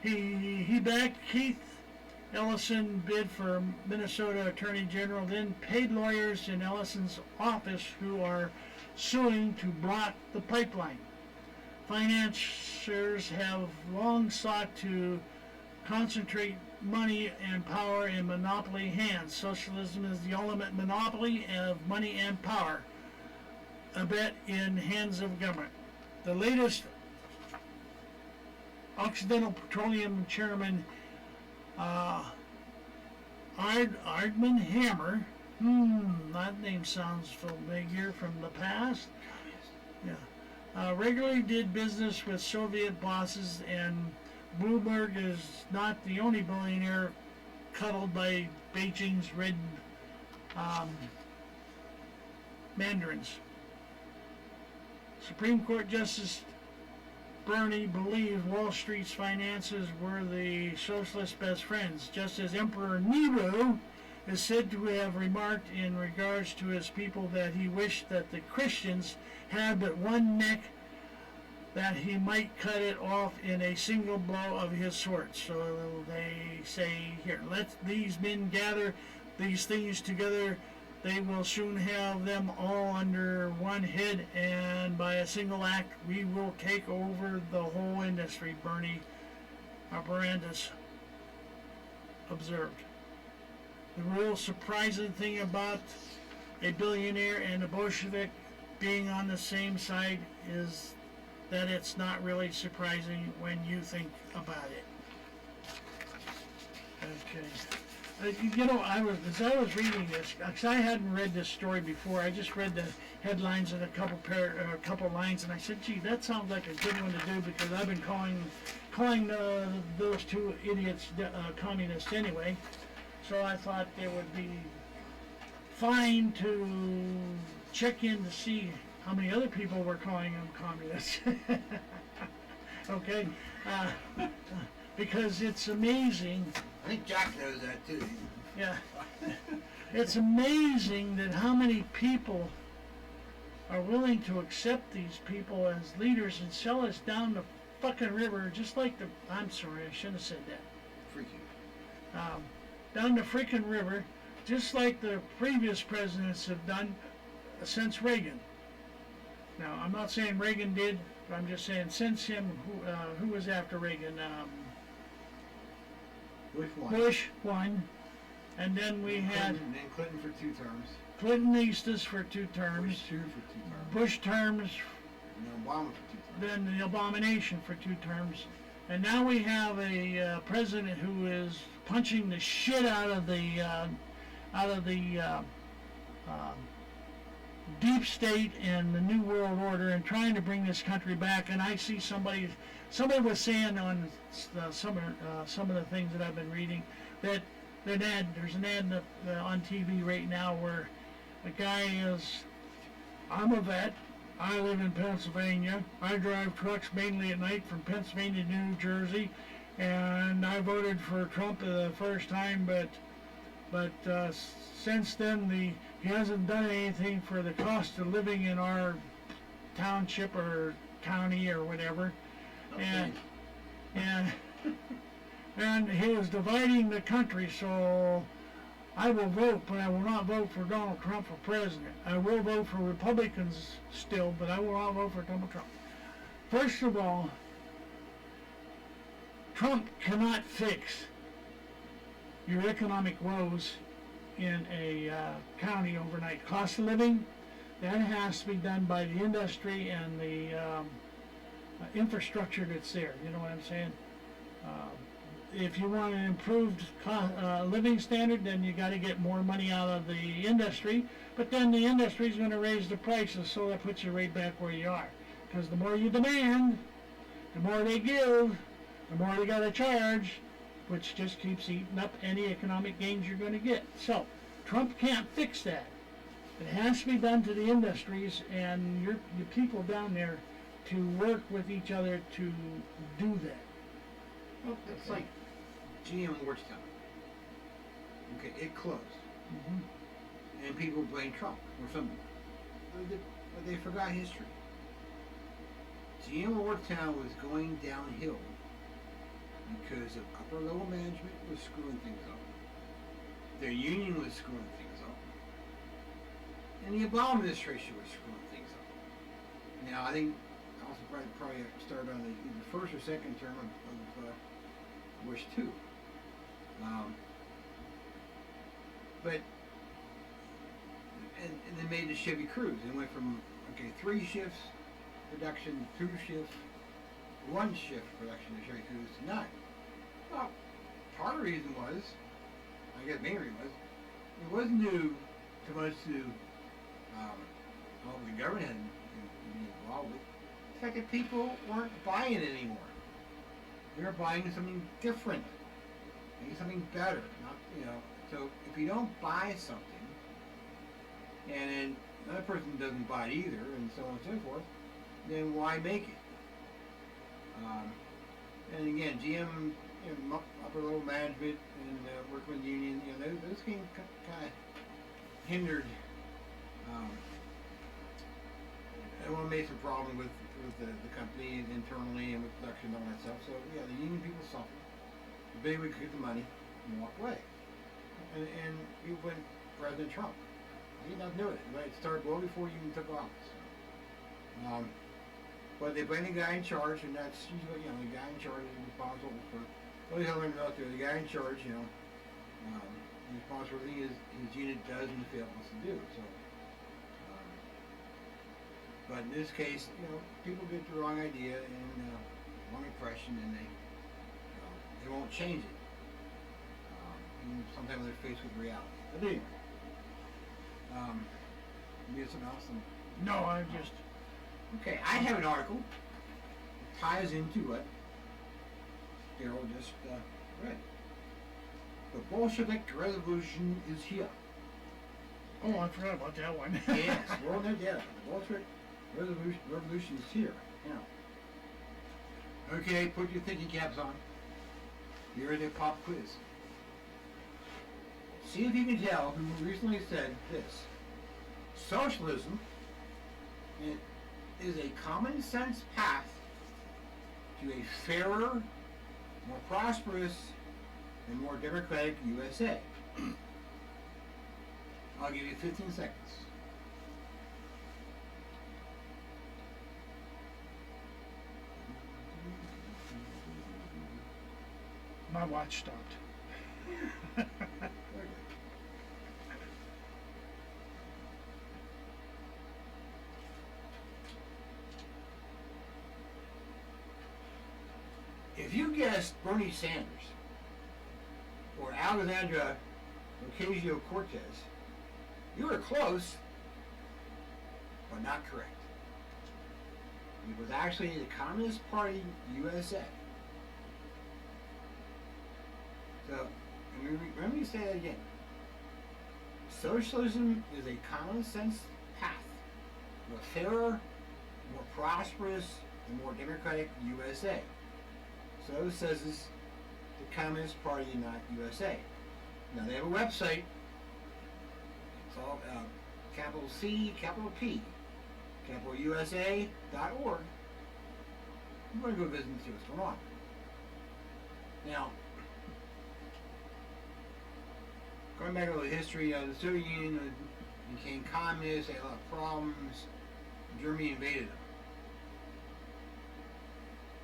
He backed Keith Ellison bid for Minnesota Attorney General, then paid lawyers in Ellison's office who are suing to block the pipeline. Financiers have long sought to concentrate money and power in monopoly hands. Socialism is the ultimate monopoly of money and power, a bet in hands of government. The latest Occidental Petroleum Chairman Ardman Hammer, that name sounds familiar from the past. Yeah. Regularly did business with Soviet bosses, and Bloomberg is not the only billionaire cuddled by Beijing's red mandarins. Supreme Court Justice Bernie believed Wall Street's finances were the socialist best friends, just as Emperor Nero is said to have remarked in regards to his people that he wished that the Christians had but one neck that he might cut it off in a single blow of his sword. So they say, here, let these men gather these things together. They will soon have them all under one head, and by a single act we will take over the whole industry, Bernie Barandis observed. The real surprising thing about a billionaire and a Bolshevik being on the same side is that it's not really surprising when you think about it. Okay. As I was reading this, because I hadn't read this story before, I just read the headlines and a couple lines, and I said, "Gee, that sounds like a good one to do," because I've been calling those two idiots communists anyway. So I thought it would be fine to check in to see how many other people were calling them communists. Okay, because it's amazing. I think Jack knows that too. Yeah, it's amazing that how many people are willing to accept these people as leaders and sell us down the fucking river, just like the. I'm sorry, I shouldn't have said that. Freaking. Down the freaking river, just like the previous presidents have done since Reagan. Now, I'm not saying Reagan did, but I'm just saying since him, who was after Reagan? Bush won, and then we had Clinton for 2 terms. Clintonistas for 2 terms. Bush 2 for 2 terms. Bush terms. And Obama for 2 terms. Then the abomination for 2 terms. And now we have a president who is punching the shit out of the deep state and the new world order and trying to bring this country back. And I see somebody was saying on some of the things that I've been reading that there's an ad on TV right now where the guy is, I'm a vet. I live in Pennsylvania. I drive trucks mainly at night from Pennsylvania to New Jersey, and I voted for Trump the first time, but since then he hasn't done anything for the cost of living in our township or county or whatever, and he is dividing the country. So I will vote, but I will not vote for Donald Trump for president. I will vote for Republicans still, but I will not vote for Donald Trump. First of all, Trump cannot fix your economic woes in a county overnight. Cost of living, that has to be done by the industry and the infrastructure that's there. You know what I'm saying? If you want an improved living standard, then you got to get more money out of the industry. But then the industry is going to raise the prices, so that puts you right back where you are. Because the more you demand, the more they give, the more they got to charge, which just keeps eating up any economic gains you're going to get. So Trump can't fix that. It has to be done to the industries and your people down there to work with each other to do that. Well, it's like GM Lordstown. Okay, it closed. Mm-hmm. And people blame Trump or something. But they forgot history. GM Lordstown was going downhill because of upper level management was screwing things up. Their union was screwing things up. And the Obama administration was screwing things up. Now, I think I also probably started on the first or second term of Bush 2. But they made the Chevy Cruze. It went from 3 shifts production, 2 shifts, 1 shift production of Chevy Cruze to 9. Well, part of the reason was, I guess the main reason was, it wasn't due too much to what the government had been involved with. The fact that people weren't buying it anymore. They were buying something different, maybe something better. So if you don't buy something, and then another person doesn't buy it either, and so on and so forth, then why make it? And again, GM, upper level management and workman union, those things kind of hindered want to make some problem with the company and internally and with production and all that stuff. So yeah, the union people suffered. The big we could get the money and walk away. And you went President Trump. He did not do it. It started well before he even took office. But they blame the guy in charge, and that's usually, the guy in charge is responsible for, well, the hell I'm out there, the guy in charge, he's responsible for everything his unit does and fails to do. So, but in this case, people get the wrong idea and wrong impression, and they won't change it. And sometimes they're faced with reality. But anyway, you have something else? No, I'm just... Okay, I have an article that ties into what Daryl just read. The Bolshevik Revolution is here. Oh, I forgot about that one. Yes, well, yeah, the Bolshevik Revolution is here. Okay, put your thinking caps on. Here is a pop quiz. See if you can tell who recently said this. Socialism is a common sense path to a fairer, more prosperous, and more democratic USA. I'll give you 15 seconds. My watch stopped. If you guessed Bernie Sanders or Alexandra Ocasio-Cortez, you were close, but not correct. It was actually the Communist Party USA. So, let me say that again. Socialism is a common sense path to a fairer, more prosperous, and more democratic USA. So says this, the Communist Party, not USA. Now they have a website. It's all capital C, capital P, capital USA.org. I'm going to go visit and see what's going on. Now, going back over the history, the Soviet Union became communist. They had a lot of problems. Germany invaded them.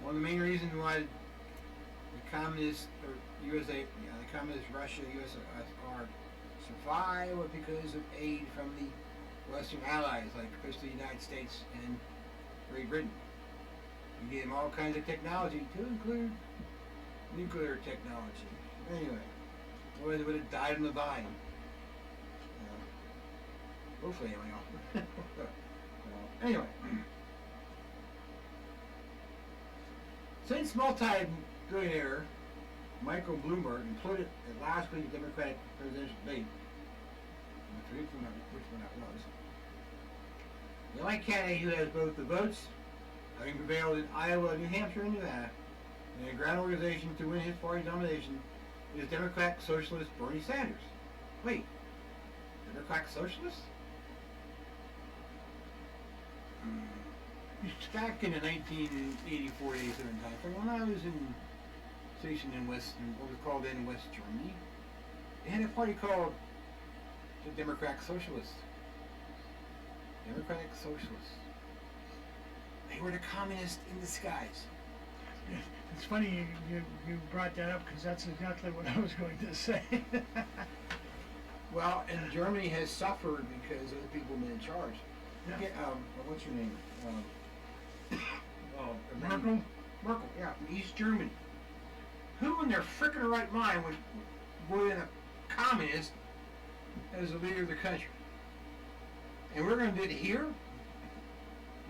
One of the main reasons why the communist the communist Russia, USSR survived was because of aid from the Western allies, like especially the United States and Great Britain. We gave them all kinds of technology, to include nuclear technology. Anyway, otherwise they would have died on the vine. Hopefully, anyway. Anyway, since multi-billionaire Michael Bloomberg imploded at last week's Democratic presidential debate, I forget which one that was, the only candidate who has both the votes, having prevailed in Iowa, New Hampshire, and Nevada, and a ground organization to win his party's nomination, is Democrat Socialist Bernie Sanders. Wait, Democrat Socialist? Back in the 1984-87 time frame, when I was stationed in what was called then West Germany, they had a party called the Democratic Socialists. Democratic Socialists. They were the communists in disguise. It's funny you brought that up, because that's exactly what I was going to say. Well, and Germany has suffered because of the people in charge. Yeah. What's your name? Merkel? Merkel, yeah, from East Germany. Who in their frickin' right mind would put in a communist as the leader of the country? And we're going to do it here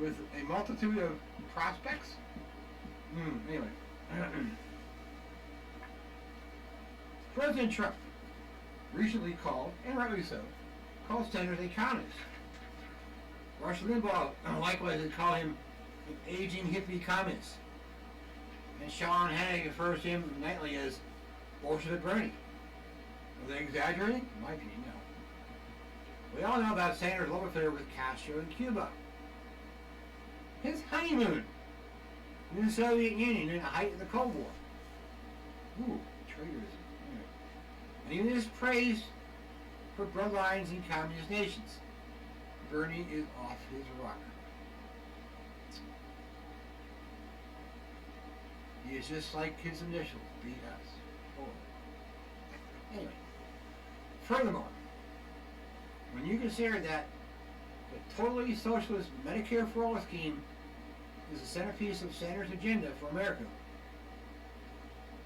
with a multitude of prospects? Anyway. President Trump recently called, and rightly so, called Sanders a communist. Rush Limbaugh likewise had called him an aging hippie communist. And Sean Hannity refers to him nightly as Bolshevik Bernie. Are they exaggerating? Might be, no. We all know about Sanders' love affair with Castro in Cuba. his honeymoon in the Soviet Union in the height of the Cold War. Ooh, traitorism. Anyway. And even is praised for bloodlines in communist nations. Bernie is off his rocker. He is just like his initials, BS. Horrible. Anyway, furthermore, when you consider that the totally socialist Medicare for All scheme is the centerpiece of Sanders' agenda for America,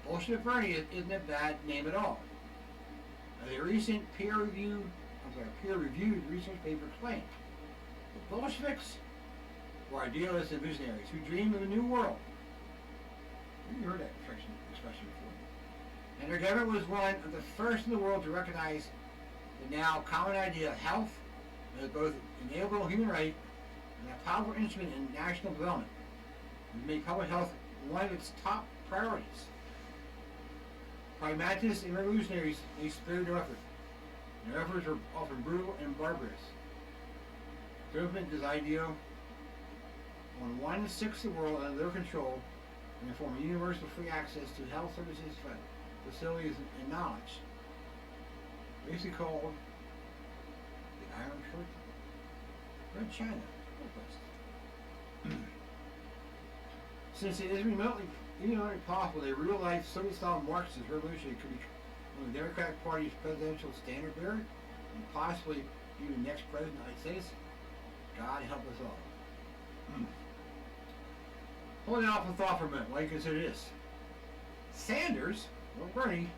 Bullshit Bernie isn't a bad name at all. As a recent peer-reviewed research paper explained, the Bolsheviks were idealists and visionaries who dreamed of a new world. You heard that expression before. And their government was one of the first in the world to recognize the now common idea of health as both an inalienable human right and a powerful instrument in national development, and made public health one of its top priorities. Pragmatists and revolutionaries, they spared no effort. Their efforts were often brutal and barbarous. To implement this idea on 1/6 of the world under their control and form universal free access to health services, facilities, and knowledge, basically called the Iron Curtain. Red China. Since it is remotely possible that a real-life Soviet-style Marxist revolution could be on the Democratic Party's presidential standard bearer, and possibly even the next president of the United States, God help us all. Hold on off with thought for a minute while you consider this. Sanders, or Bernie,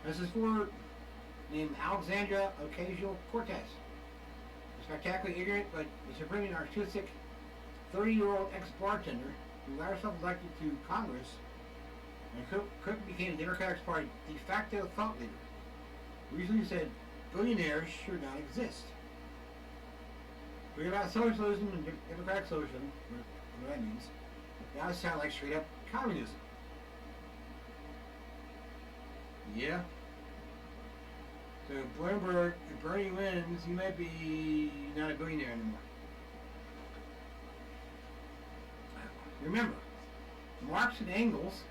has this word named Alexandria Ocasio-Cortez. A spectacularly ignorant but supremely artistic 30-year-old ex-bartender who got herself elected to Congress and quickly became the Democratic Party de facto thought leader. Recently said billionaires should not exist. Forget about socialism and democratic socialism, what that means. Now it sounds like straight up communism. Yeah. So if Bernie wins, he might be not a billionaire anymore. Remember, Marx and Engels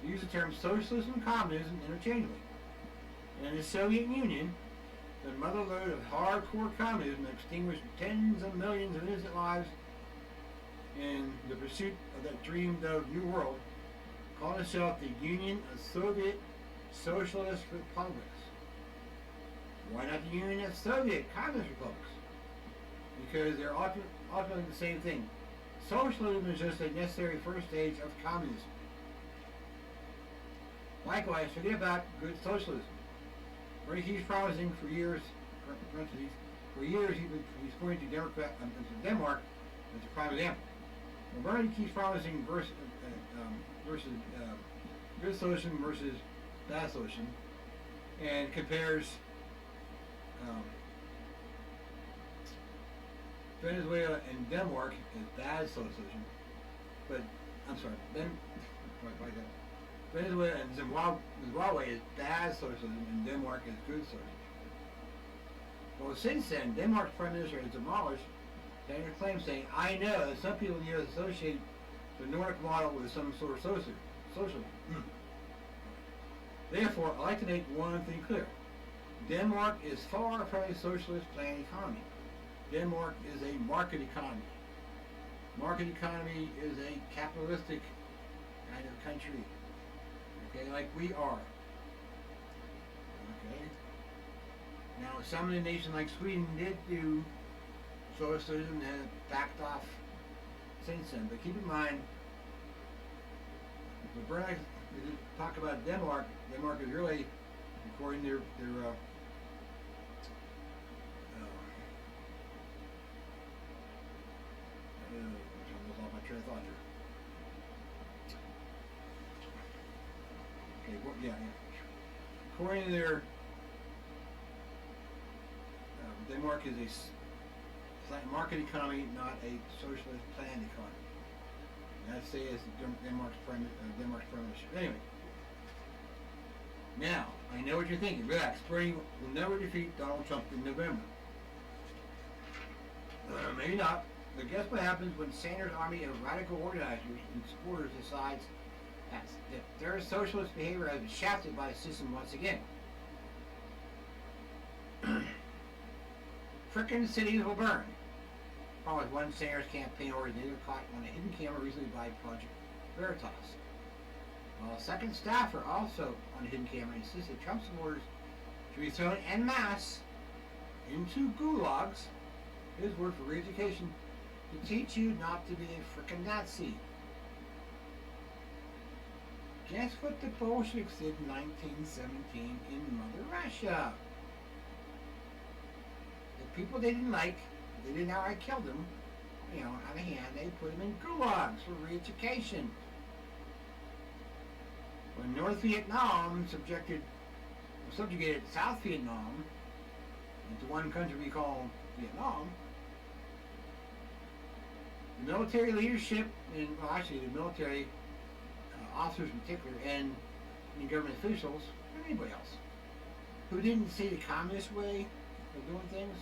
use the terms socialism and communism interchangeably. And in the Soviet Union, the motherlode of hardcore communism extinguished tens of millions of innocent lives in the pursuit of that dreamed of new world, called itself the Union of Soviet Socialist Republics. Why not the Union of Soviet Communist Republics? Because they're ultimately the same thing. Socialism is just a necessary first stage of communism. Likewise, forget about good socialism. Bernie keeps promising for years, he's pointing to Denmark as a prime example. Well, Bernie keeps promising good socialism versus bad socialism, and compares Venezuela and Denmark as bad socialism, but Venezuela and Zimbabwe is bad socialism and Denmark is good socialism. Well, since then, Denmark's Prime Minister has demolished Daniel claims, saying, I know that some people here associate the Nordic model with some sort of socialism. Therefore, I'd like to make one thing clear. Denmark is far from a socialist planned economy. Denmark is a market economy. Market economy is a capitalistic kind of country. Okay, like we are. Okay. Now, some of the nations like Sweden did do socialism and have backed off since then. But keep in mind, if we're going to talk about Denmark, Denmark is really, according to their I lost my train of thought here. Okay, yeah. According to their, Denmark is a market economy, not a socialist planned economy. And I'd say it's Denmark's prime minister. Anyway, now I know what you're thinking. Relax. Bernie will never defeat Donald Trump in November. Maybe not. But guess what happens when Sanders' army of radical organizers and supporters decides that their socialist behavior has been shafted by the system once again? Frickin' cities will burn. Followed one Sanders campaign organizer caught on a hidden camera recently by Project Veritas. While a second staffer also on a hidden camera insisted Trump supporters should be thrown en masse into gulags, his word for re-education, to teach you not to be a frickin' Nazi. Guess what the Bolsheviks did in 1917 in Mother Russia? The people they didn't like, they didn't outright kill them, out of hand, they put them in gulags for re-education. When North Vietnam subjugated South Vietnam into one country we call Vietnam, the military leadership, and well, actually the military officers in particular, and government officials, and anybody else, who didn't see the communist way of doing things,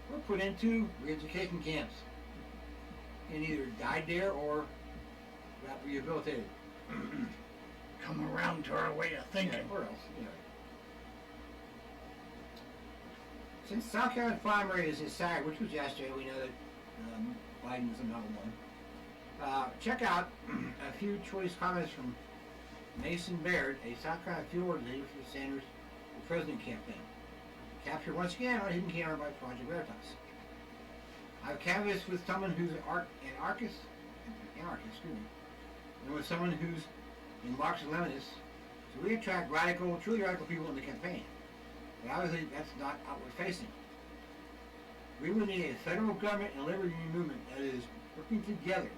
were put into re-education camps and either died there or got rehabilitated. Come around to our way of thinking. Yeah, or else, Since South Carolina primary is decided, which was yesterday, we know that Biden somehow won. Check out a few choice comments from Mason Baird, a South Carolina field organizer for the Sanders for President campaign. Captured once again on a hidden camera by Project Veritas. I've canvassed with someone who's an anarchist, and with someone who's a Marxist-Leninist, so we attract truly radical people in the campaign. But obviously that's not outward facing. We would need a federal government and labor union movement that is working together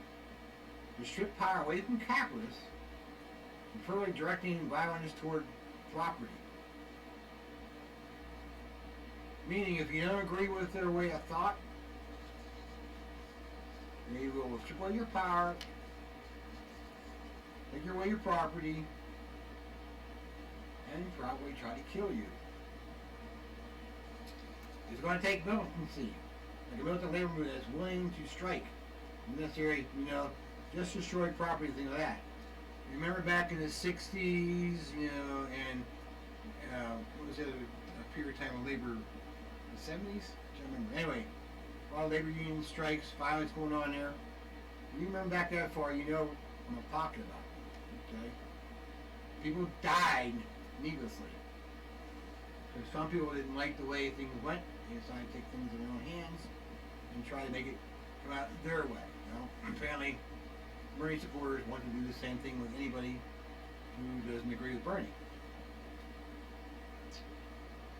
to strip power away from capitalists and further directing violence toward property. Meaning, if you don't agree with their way of thought, they will strip away your power, take away your property, and probably try to kill you. It's going to take militancy, like a militant labor movement that's willing to strike in this area, just destroy property, things like that. Remember back in the 60s, and what was the other period of time of labor? The 70s? I can't remember. Anyway, a lot of labor union strikes, violence going on there. You remember back that far, you know what I'm talking about. Okay? People died needlessly. Because some people didn't like the way things went. They decided to take things in their own hands and try to make it come out their way. Apparently, Bernie supporters want to do the same thing with anybody who doesn't agree with Bernie.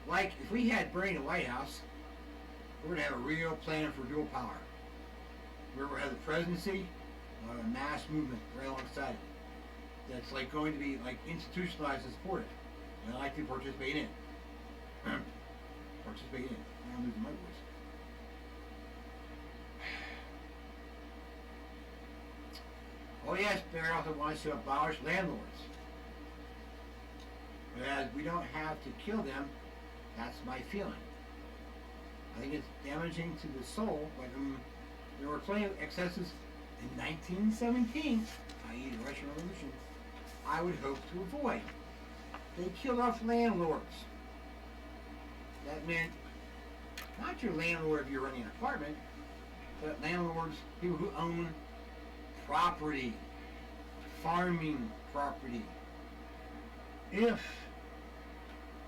Like, if we had Bernie in the White House, we're going to have a real plan for dual power. We're going to have the presidency, a mass movement right alongside it. That's like going to be like institutionalized and supported. And I like to participate in it. I'm losing my voice. Oh yes, Barry also wants to abolish landlords. But as we don't have to kill them, that's my feeling. I think it's damaging to the soul, but there were plenty of excesses in 1917, i.e. the Russian Revolution, I would hope to avoid. They killed off landlords. That meant not your landlord if you're running an apartment, but landlords, people who own property, farming property. If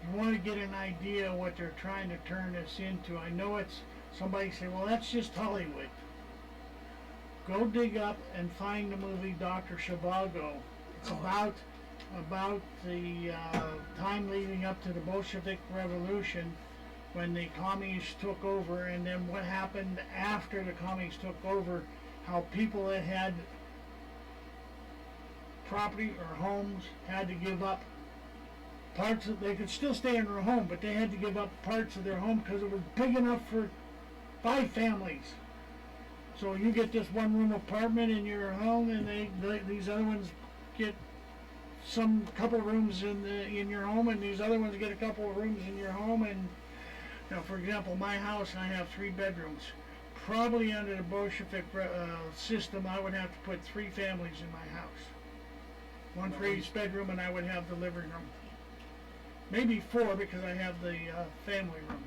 you want to get an idea of what they're trying to turn this into, I know it's, somebody say, well, that's just Hollywood. Go dig up and find the movie Dr. Zhivago. It's about the time leading up to the Bolshevik Revolution, when the communists took over, and then what happened after the communists took over, how people that had property or homes had to give up parts of, they could still stay in their home, but they had to give up parts of their home because it was big enough for 5 families. So you get this one room apartment in your home, and these other ones get some couple rooms in your home, and these other ones get a couple of rooms in your home. And for example, my house, I have 3 bedrooms. probably under the Bolshevik system, I would have to put 3 families in my house. One for each bedroom, and I would have the living room. Maybe 4 because I have the family room.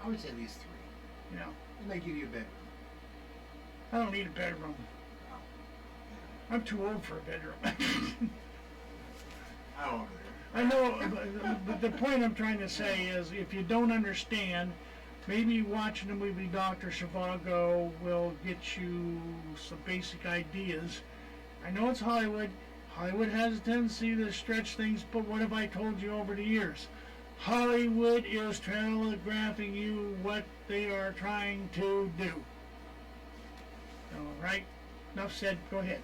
I would say at least 3. Yeah. And they give you a bedroom. I don't need a bedroom. Oh. I'm too old for a bedroom. I don't know. I know, but the point I'm trying to say is, if you don't understand, maybe watching the movie Dr. Zhivago will get you some basic ideas. I know it's Hollywood. Hollywood has a tendency to stretch things, but what have I told you over the years? Hollywood is telegraphing you what they are trying to do. All right, enough said. Go ahead.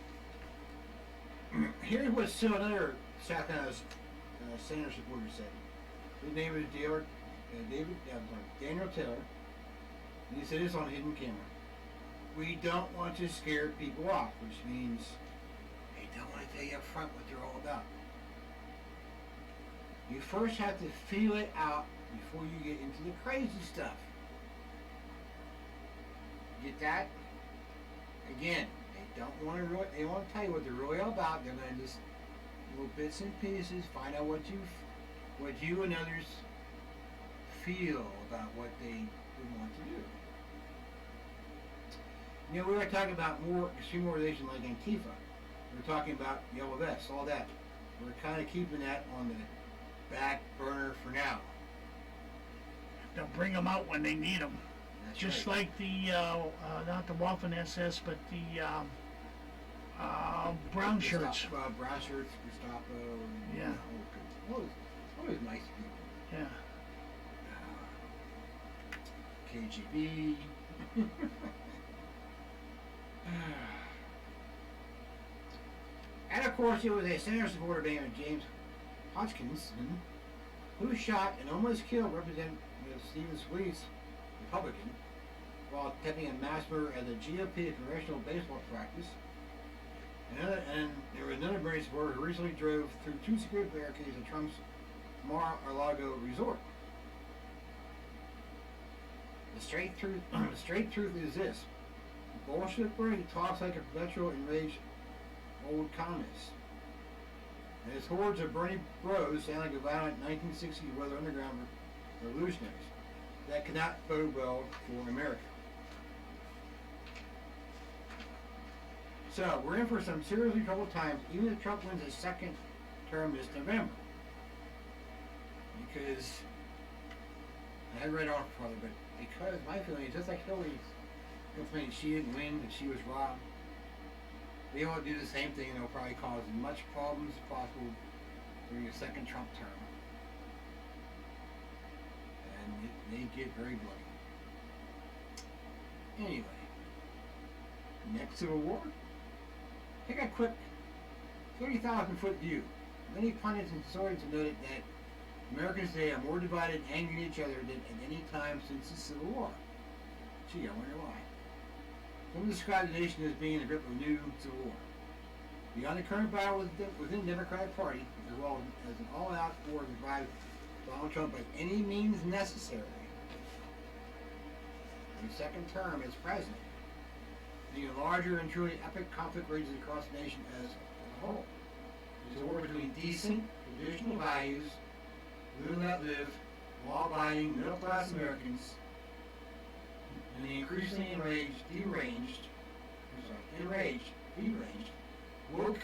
Here's what still another South Carolina Senator supporter said. His name is Daniel Taylor, and he said this on hidden camera. We don't want to scare people off, which means they don't want to tell you up front what they're all about. You first have to feel it out before you get into the crazy stuff. Get that? Again, they don't want to really, they want to tell you what they're really all about. They're going to just little bits and pieces, find out what you and others feel about what they would want to do. You know, we were talking about more extreme organizations like Antifa. We were talking about yellow vests, all that. We're kind of keeping that on the back burner for now. They'll bring them out when they need them. That's Just right. like the, not the Waffen SS, but the brown shirts. Brown shirts, Gestapo. And, Yeah. Always nice people. Yeah. KGB. And of course, it was a senator supporter named James Hodgkins who shot and almost killed Representative Stephen Sweet's Republican while attempting a mass murder at the GOP congressional baseball practice. And there was another Marine supporter who recently drove through 2 security barricades at Trump's Mar-a-Lago resort. The straight truth is this. Bullshit brain talks like a perpetual enraged old communist. And his hordes of Bernie bros sound like a violent 1960s Weather Underground revolutionaries. That cannot bode well for America. So, we're in for some seriously troubled times, even if Trump wins his 2nd term this November. Because, I read on probably, but because my feeling is just like Hillary complained she didn't win, that she was robbed. They all do the same thing, and they'll probably cause as much problems as possible during a 2nd Trump term. And they get very bloody. Anyway, next Civil War. Take a quick 30,000-foot view. Many pundits and historians have noted that Americans today are more divided and angry at each other than at any time since the Civil War. Gee, I wonder why. Some describe the nation as being in the grip of a new Civil War. Beyond the current battle within the Democratic Party, as well as an all-out war to revive Donald Trump by any means necessary, his 2nd term as president, the larger and truly epic conflict rages across the nation as a whole. It's a war between decent, traditional values, live and let live, law-abiding, middle-class Americans, and the increasingly deranged, woke,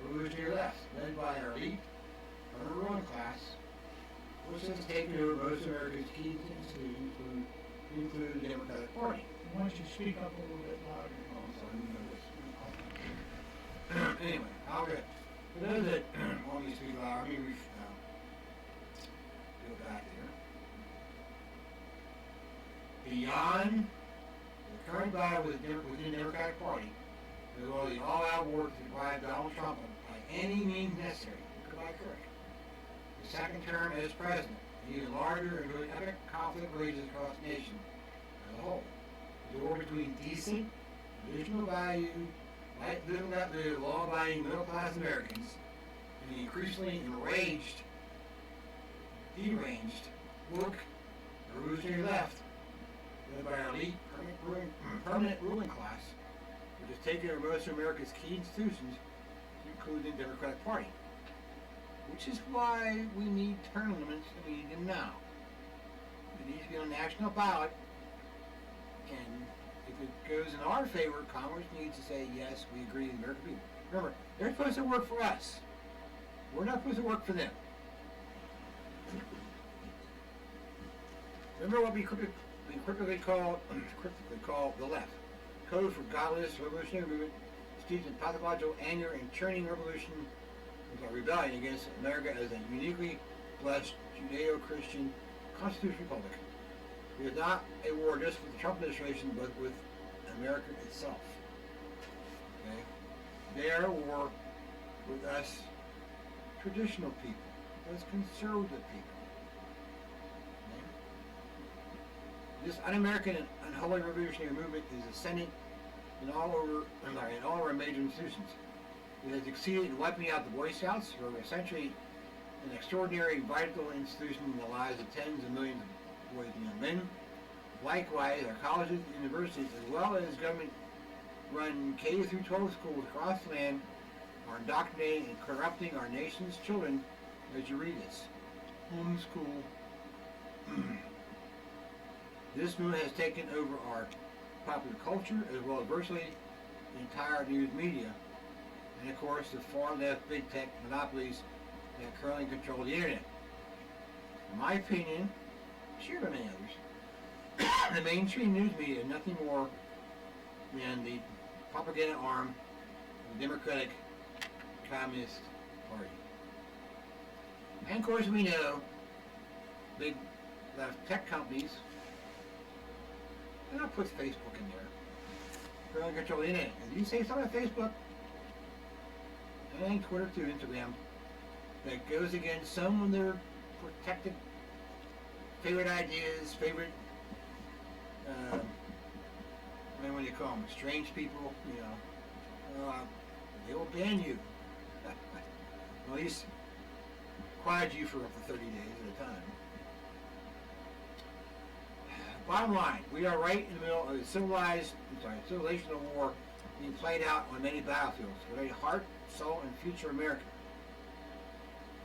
revolutionary left, led by our elite, ruling class, which has taken over most America's key institutions to include the Democratic Party. Why don't you speak up a little bit louder? Anyway, I'll get. For those that want me to speak loud, let me go back there. Beyond the current battle within the Democratic Party, as well as the all-out war to revive Donald Trump by any means necessary, goodbye Kirk. The 2nd term as president, an even larger and really epic conflict rages across the nation as a whole. The war between decent, traditional value, live and let live, law-abiding, middle-class Americans, and the increasingly deranged, woke, revolutionary left, led by our elite permanent ruling class, which has taken over most of America's key institutions, including the Democratic Party. Which is why we need term limits, and we need them now. It needs to be on the national ballot, and if it goes in our favor, Congress needs to say, yes, we agree with the American people. Remember, they're supposed to work for us. We're not supposed to work for them. Remember what we cryptically call the left. Code for godless revolutionary movement, steeped in pathological anger and churning revolution with our rebellion against America as a uniquely blessed Judeo-Christian constitutional republic. It is not a war just with the Trump administration, but with America itself. Okay? They are at war with us traditional people, us conservative people. Okay? This un-American and unholy revolutionary movement is ascendant in all of our major institutions. It has succeeded in wiping out the Boy Scouts, who are essentially an extraordinary, vital institution in the lives of tens of millions of boys and young men. Likewise, our colleges and universities, as well as government-run K through 12 schools across the land, are indoctrinating and corrupting our nation's children as you read this. Homeschool. This movement has taken over our popular culture as well as virtually the entire news media, and of course the far left big tech monopolies that currently control the internet. In my opinion, shared by many others, the mainstream news media is nothing more than the propaganda arm of the Democratic Communist Party. And of course we know big left tech companies, and I'll put Facebook in there, currently control the internet. If you say something on Facebook, and Twitter too, Instagram, that goes against some of their protected favorite ideas, favorite, what do you call them, strange people, they will ban you. At least quiet you for up to 30 days at a time. Bottom line, we are right in the middle of a civilizational war being played out on many battlefields with a heart, soul, and future America.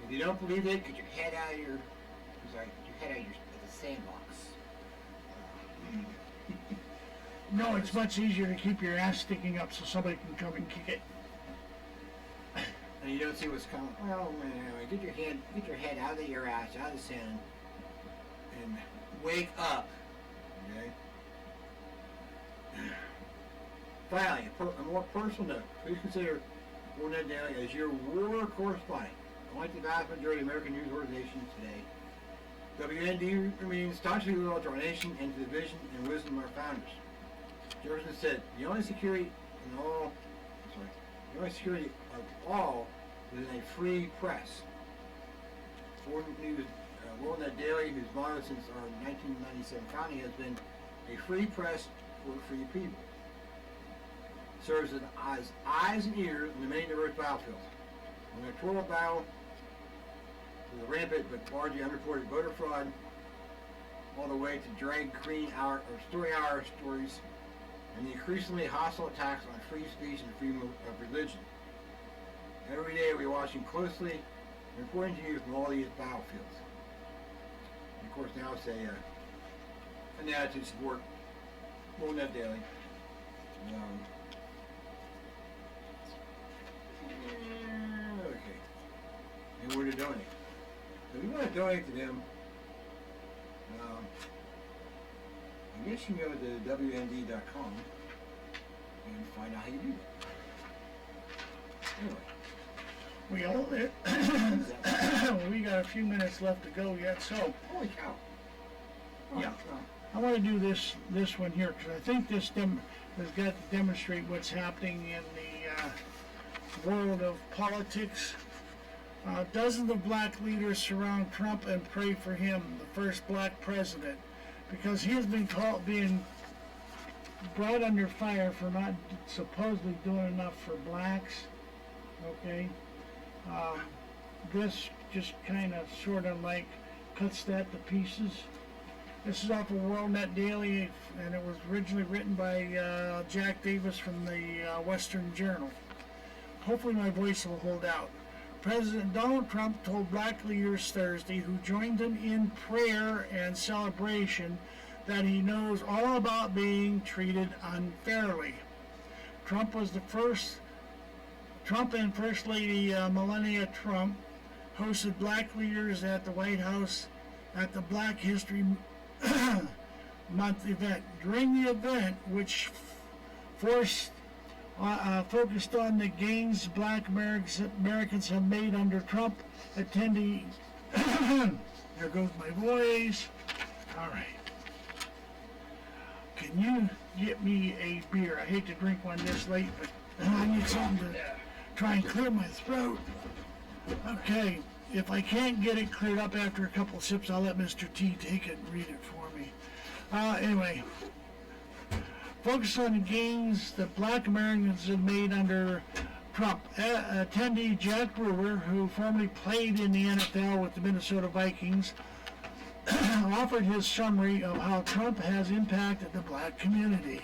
If you don't believe it, get your head out of your the sandbox. No, it's much easier to keep your ass sticking up so somebody can come and kick it. And you don't see what's coming. Well, man, get your head out of your ass, out of the sand, and wake up. Okay. Finally, a more personal note. Please consider Warnet Daily as your war correspondent. Unlike the vast majority of American news organizations today, WND remains staunchly loyal to our nation and to the vision and wisdom of our founders. Jefferson said, the only security of all is in a free press. Warnet Daily, whose motto since our 1997 founding has been a free press for free people, serves as eyes and ears in the many diverse battlefields. On the electoral battle, with the rampant but largely unreported voter fraud, all the way to drag queen hour stories, and the increasingly hostile attacks on free speech and freedom of religion. Every day we're watching closely and reporting to you from all these battlefields. And of course now it's an attitude to support Warnet Daily. Okay. And where to donate. If you want to donate to them, I guess you can go to WND.com and find out how you do that. Anyway. We got a few minutes left to go yet, so. Holy cow. Yeah. I want to do this one here because I think this has got to demonstrate what's happening in the world of politics. Dozens of black leaders surround Trump and pray for him, the first black president, because he has been being brought under fire for not supposedly doing enough for blacks. Okay, this just kind of sort of like cuts that to pieces. This is off of WorldNet Daily, and it was originally written by Jack Davis from the Western Journal. Hopefully my voice will hold out. President Donald Trump told black leaders Thursday, who joined him in prayer and celebration, that he knows all about being treated unfairly. Trump and First Lady Melania Trump hosted black leaders at the White House at the Black History Month event. During the event, which focused on the gains black Americans have made under Trump, attendees there goes my voice. All right. Can you get me a beer? I hate to drink one this late, but I need something to try and clear my throat. Okay, if I can't get it cleared up after a couple sips, I'll let Mr. T take it and read it for me. Anyway, focus on the gains that black Americans have made under Trump. Attendee Jack Brewer, who formerly played in the NFL with the Minnesota Vikings, offered his summary of how Trump has impacted the black community.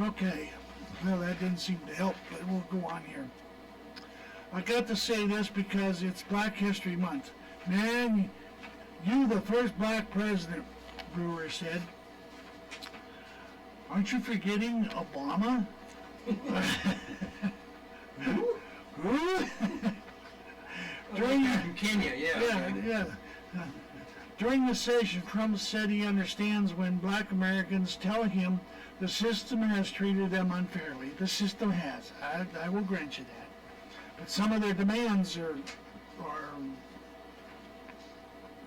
Okay, well, that didn't seem to help, but we'll go on here. I got to say this because it's Black History Month. Man, you the first black president, Brewer said. Aren't you forgetting Obama? Who? From Kenya, yeah. Yeah. During the session, Trump said he understands when black Americans tell him the system has treated them unfairly. The system has. I will grant you that. But some of their demands are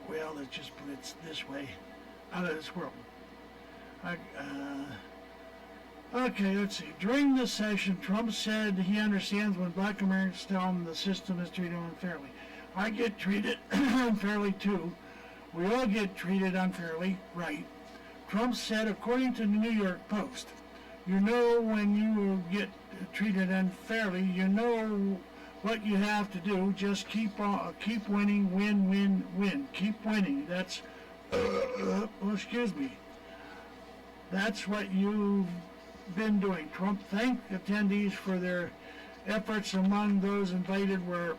well, let's just put it this way, out of this world. Okay, let's see. During this session, Trump said he understands when black Americans tell him the system is treated unfairly. I get treated unfairly too. We all get treated unfairly, right? Trump said, according to the New York Post, you know when you get treated unfairly, you know what you have to do. Just keep winning, win. Keep winning. That's, excuse me. That's what you've been doing. Trump thanked attendees for their efforts. Among those invited were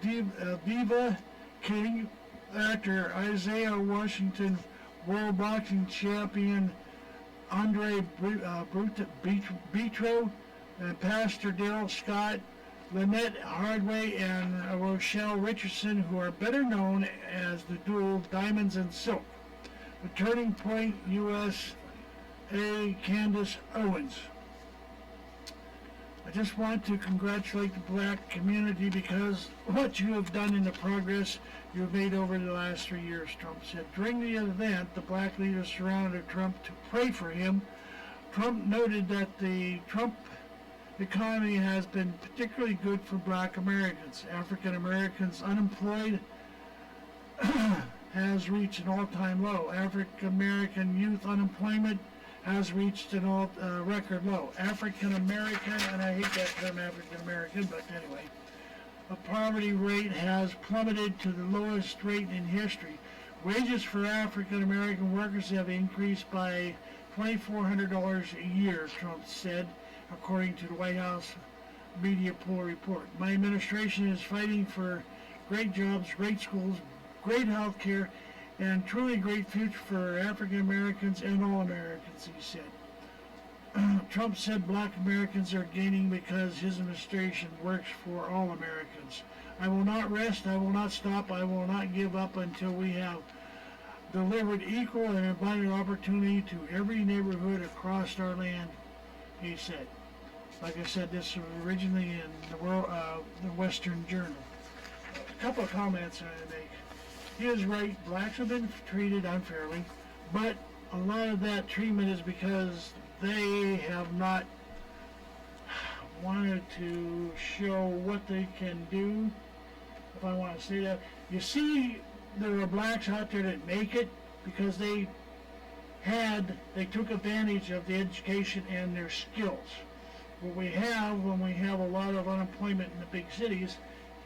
Diva King, actor Isaiah Washington, world boxing champion Andre Betro, and Pastor Daryl Scott, Lynette Hardway, and Rochelle Richardson, who are better known as the duo Diamonds and Silk. The Turning Point USA Candace Owens. I just want to congratulate the black community because what you have done in the progress you have made over the last 3 years, Trump said. During the event, the black leaders surrounded Trump to pray for him. Trump noted that the Trump economy has been particularly good for black Americans. African Americans unemployed has reached an all-time low. African American youth unemployment has reached an record low. African American, and I hate that term African American, but anyway, the poverty rate has plummeted to the lowest rate in history. Wages for African American workers have increased by $2,400 a year, Trump said, according to the White House media poll report. My administration is fighting for great jobs, great schools, great health care, and truly great future for African Americans and all Americans, he said. Trump said black Americans are gaining because his administration works for all Americans. I will not rest, I will not stop, I will not give up until we have delivered equal and abundant opportunity to every neighborhood across our land, he said. Like I said, this was originally in the Western Journal. A couple of comments I'm going to make. He is right, blacks have been treated unfairly, but a lot of that treatment is because they have not wanted to show what they can do, if I want to say that. You see, there are blacks out there that make it because they they took advantage of the education and their skills. What we have when we have a lot of unemployment in the big cities,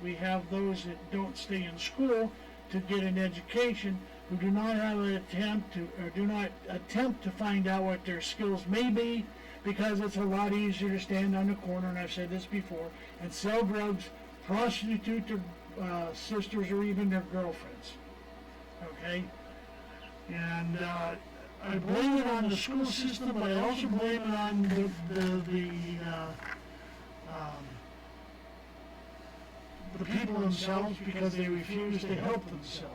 we have those that don't stay in school to get an education, who do not have an attempt to, or do not attempt to find out what their skills may be, because it's a lot easier to stand on the corner, and I've said this before, and sell drugs, prostitute their sisters or even their girlfriends. Okay? And I blame it on the school system, but I also blame it on the people themselves, because they refuse to help themselves.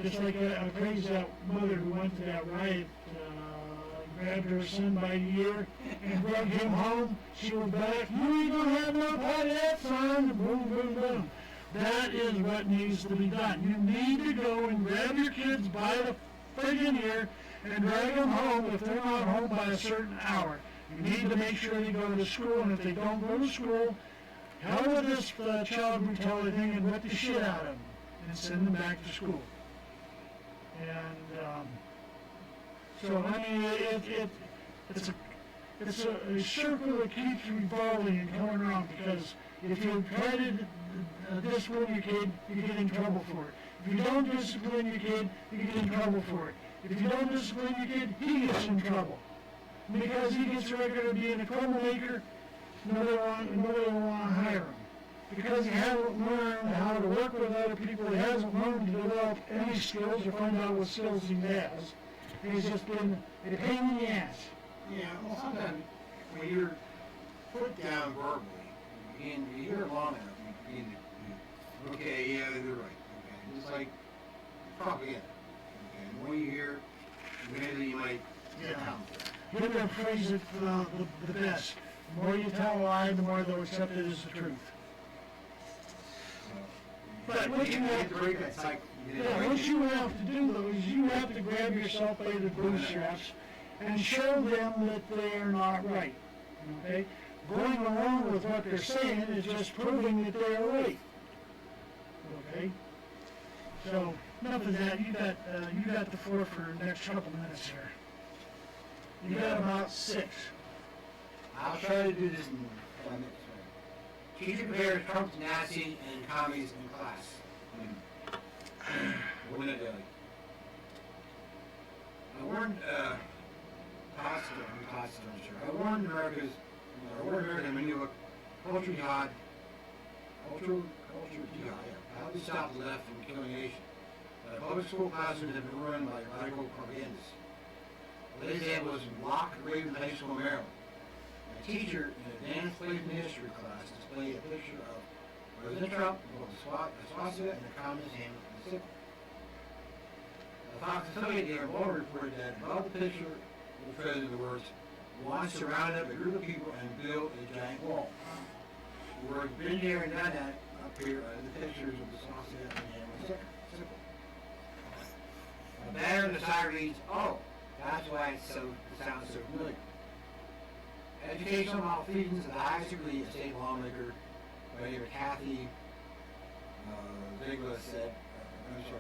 Just like I praise that mother who went to that riot, grabbed her son by the ear and brought him home. She was back, "You ain't gonna have no part of that, son." Boom, boom, boom. That is what needs to be done. You need to go and grab your kids by the friggin' ear and drag them home if they're not home by a certain hour. You need to make sure they go to school, and if they don't go to school, hell with this child brutality thing and whip the shit out of them and send them back to school. And so I mean, it's a circle that keeps revolving and coming around, because if you try to discipline your kid, you get in trouble for it. If you don't discipline your kid, you get in trouble for it. If you don't discipline your kid, he gets in trouble. Because he gets a record of being a troublemaker, nobody will want to hire him. Because he hasn't learned how to work with other people, he hasn't learned to develop any skills or find out what skills he has. He's just been a pain in the ass. Yeah, well, sometimes when you're put down verbally, and you hear it long enough, you begin to, okay, yeah, they're right. Okay, it's like propaganda. Okay, the more you hear, the better you might come. You're going to praise it the best. The more you tell a lie, the more they'll accept it as the truth. But what you have to break that cycle. Yeah, what you have to do, though, is you have to grab yourself by the bootstraps and show them that they're not right. Okay? Going along with what they're saying is just proving that they're right. Okay? So, enough of that. You got the floor for the next couple minutes here. You got about 6. I'll try to do this in 5 minutes. Teacher compares Trump to Nazi and commies in class. Wouldn't it, I warned, I warned America when you look culture jihad, how to stop the left from killing a nation. Public school classrooms have been ruined by radical propagandists. The latest example was in Locke Raven High School, Maryland. A teacher in advanced Slavery history class displayed a picture of President Trump with a swastika and a communist hand and a sickle. The Fox Associated Reporter reported that above the picture of the president, the words, "wants to round up a group of people and build a giant wall." The words "been there and done that" appear in the pictures of the swastika and the hand with a sickle. The banner on the side reads, "Oh, that's why it sounds so familiar." Educational malfeasance at the highest degree, a state lawmaker by name Kathy Ziegler said,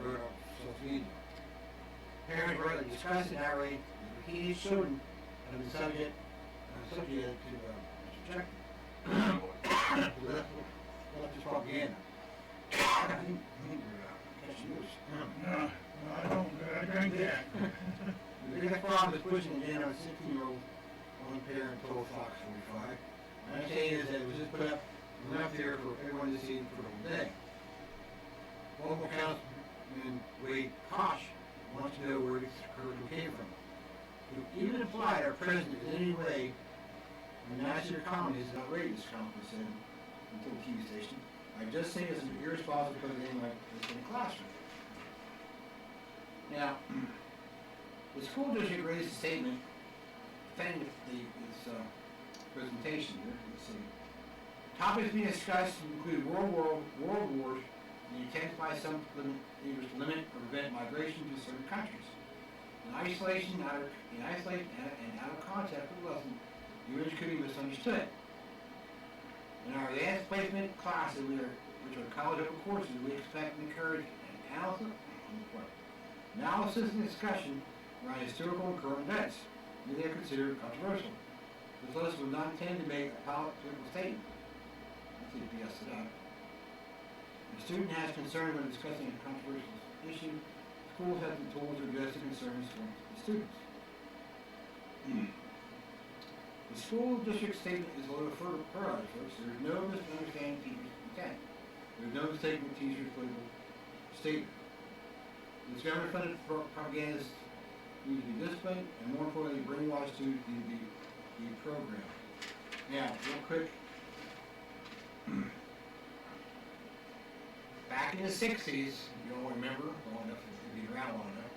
wrote on social media. Parents rightly discussed and outraged the repeated children have been subject to check leftist propaganda. I think you're catching yours. No, I drank that. The biggest problem is pushing the agenda on 16-year-old one parent told Fox 45. My understanding is that it was just put up there for everyone to see for the whole day. Local councilman Wade Koch wants to know where this curriculum came from. Who even implied our president in any way the Nazi or communist is outrageous, Congress said until the TV station. I just think it's irresponsible to put a name like this in the classroom. Now, the school district raised a statement defending this presentation here. Let's see. Topics being discussed include world wars, and the intent by some leaders to limit or prevent migration to certain countries. In isolation and out of context with the lesson, the image could be misunderstood. In our advanced placement classes, which are college-open courses, we expect and encourage analysis and discussion around historical and current events. Many are considered controversial. This list was not intended to make a political statement. Let's see if he has it up. If a student has concern when discussing a controversial issue, schools have the tools to address the concerns from the students. The school district statement is a little further folks. There is no misunderstanding teachers' intent. There is no mistaking the teacher's political statement. This government-funded propagandists need to be disciplined, and more importantly, brainwash students need to be programmed. Now, real quick. Back in the 60s, you all remember, long enough to be around long enough,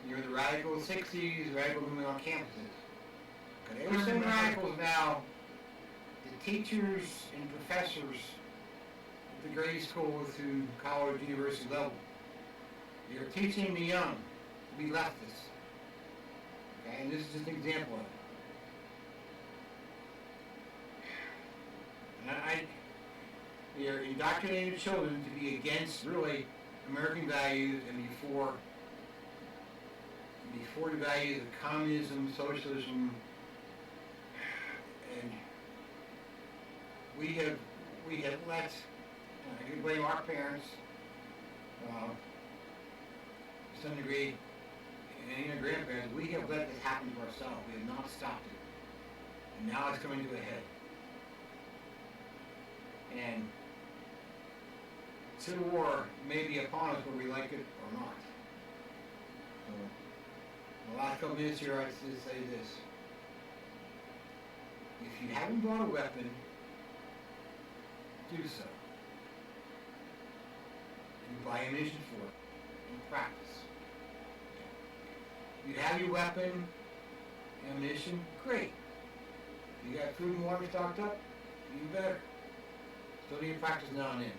you were the radical 60s, radical movement on campuses. Okay, there were some radicals now, the teachers and professors at the grade school through college, university level. You're teaching the young to be leftists. Okay, and this is just an example of it. And you're indoctrinating children to be against really American values and before the values of communism, socialism, and we have let, I can blame our parents, to some degree, and even grandparents, we have let this happen to ourselves. We have not stopped it. And now it's coming to a head. And Civil War may be upon us whether we like it or not. So, the last couple minutes here, I just say this. If you haven't bought a weapon, do so. You buy ammunition for it and practice. You have your weapon, ammunition, great. You got food and water stocked up, even better. Still need to practice now and then.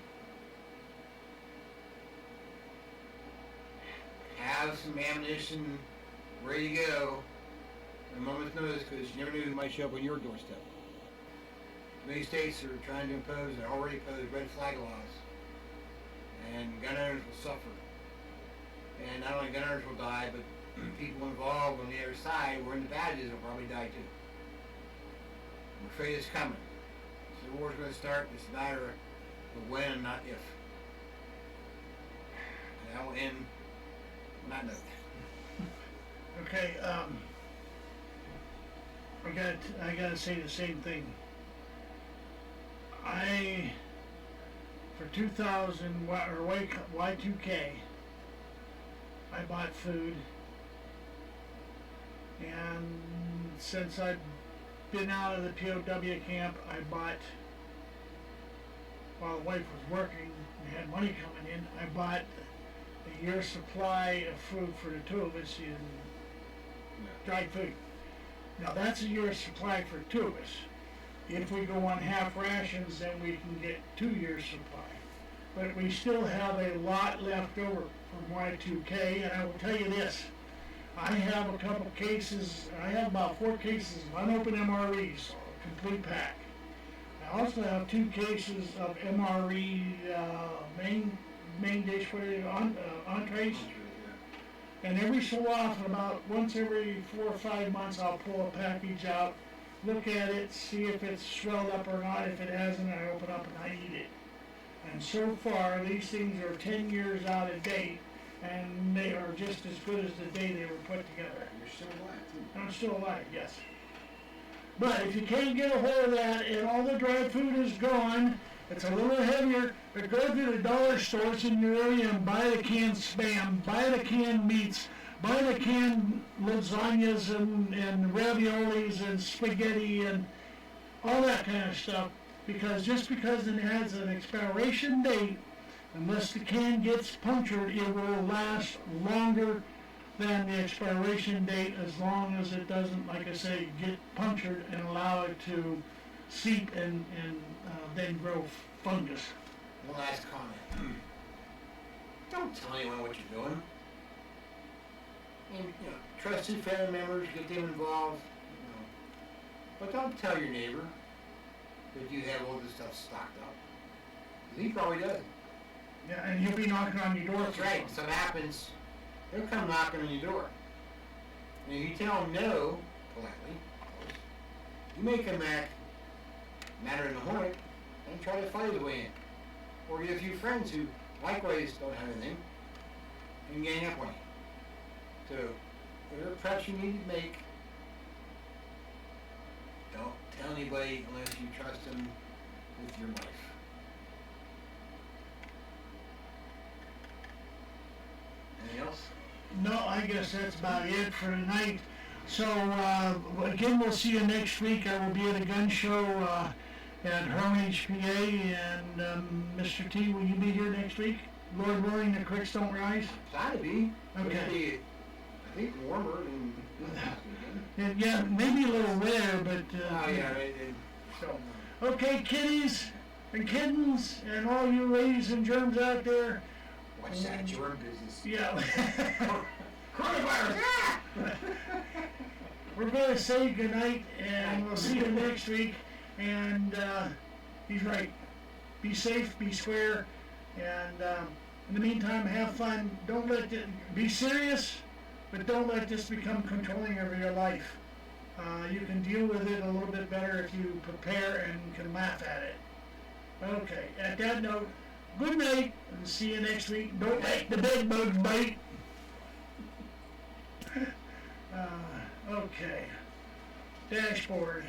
Have some ammunition ready to go at a moment's notice, because you never knew who might show up on your doorstep. Many states are trying to impose, they already imposed red flag laws, and gun owners will suffer. And not only gun owners will die, but people involved on the other side, wearing the badges, will probably die too. I'm afraid it's coming. So the war's going to start. It's a matter of when, not if. And that will end on that note. Okay, I gotta say the same thing. For 2000 or Y2K, I bought food, and since I've been out of the POW camp, I bought, while the wife was working and had money coming in, I bought a year's supply of food for the two of us in dried food. Now that's a year's supply for two of us. If we go on half rations, then we can get 2 years supply. But we still have a lot left over from Y2K, and I will tell you this. I have a couple cases, I have about 4 cases of unopened MREs, complete pack. I also have 2 cases of MRE main dish, entrees. And every so often, about once every 4 or 5 months, I'll pull a package out, look at it, see if it's swelled up or not. If it hasn't, I open up and I eat it. And so far, these things are 10 years out of date, and they are just as good as the day they were put together. You're still alive, too. I'm still alive, yes. But if you can't get a hold of that and all the dry food is gone, it's a little heavier, but go to the dollar stores in your area and buy the canned Spam, buy the canned meats, buy the canned lasagnas and raviolis and spaghetti and all that kind of stuff. Because just because it has an expiration date, unless the can gets punctured, it will last longer than the expiration date, as long as it doesn't, like I say, get punctured and allow it to seep and then grow fungus. One last comment. Don't tell anyone what you're doing. And, trusted family members, get them involved. But don't tell your neighbor that you have all this stuff stocked up. 'Cause he probably doesn't. Yeah, and he'll be knocking on your door. That's right. If something happens, they'll come knocking on your door. And if you tell them no, politely, you may come back, madder than a hornet, and try to fight his way in. Or get a few friends who likewise don't have anything, and gang up on you. So, whatever preps you need to make, don't tell anybody unless you trust them with your life. Anything else? No, I guess that's about it for tonight. So, again, we'll see you next week. I will be at a gun show at Hermitage, PA, and Mr. T, will you be here next week? Lord willing, the creeks don't rise? Try to be. Okay. It'll be, I think, warmer than this past weekend. And yeah, maybe a little wetter, but... Oh, yeah, so... Okay, kitties and kittens and all you ladies and germs out there. What's that germ business? Yeah. Coronavirus! Ah! We're going to say goodnight, and we'll see you next week. And he's right. Be safe, be square, and in the meantime, have fun. Don't let it be serious, but don't let this become controlling over your life. You can deal with it a little bit better if you prepare and can laugh at it. Okay, at that note, good night, and see you next week. Don't let the bed bugs bite. Okay. Dashboard.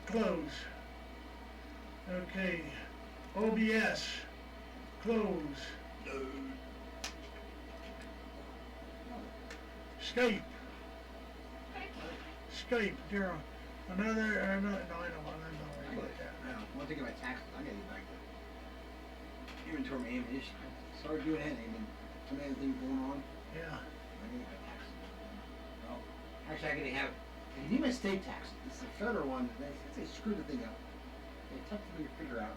Close. Okay. OBS. Close. Skype. Skype. Zero. Another. No, I don't want to know that. One thing about taxes, I gotta get back to inventory my ammunition. I started doing anything, and so many things going on. Yeah. I gotta get my taxes. Well, actually, I gotta have the United State tax. It's the federal one. They screwed the thing up. It's tough for me to figure out.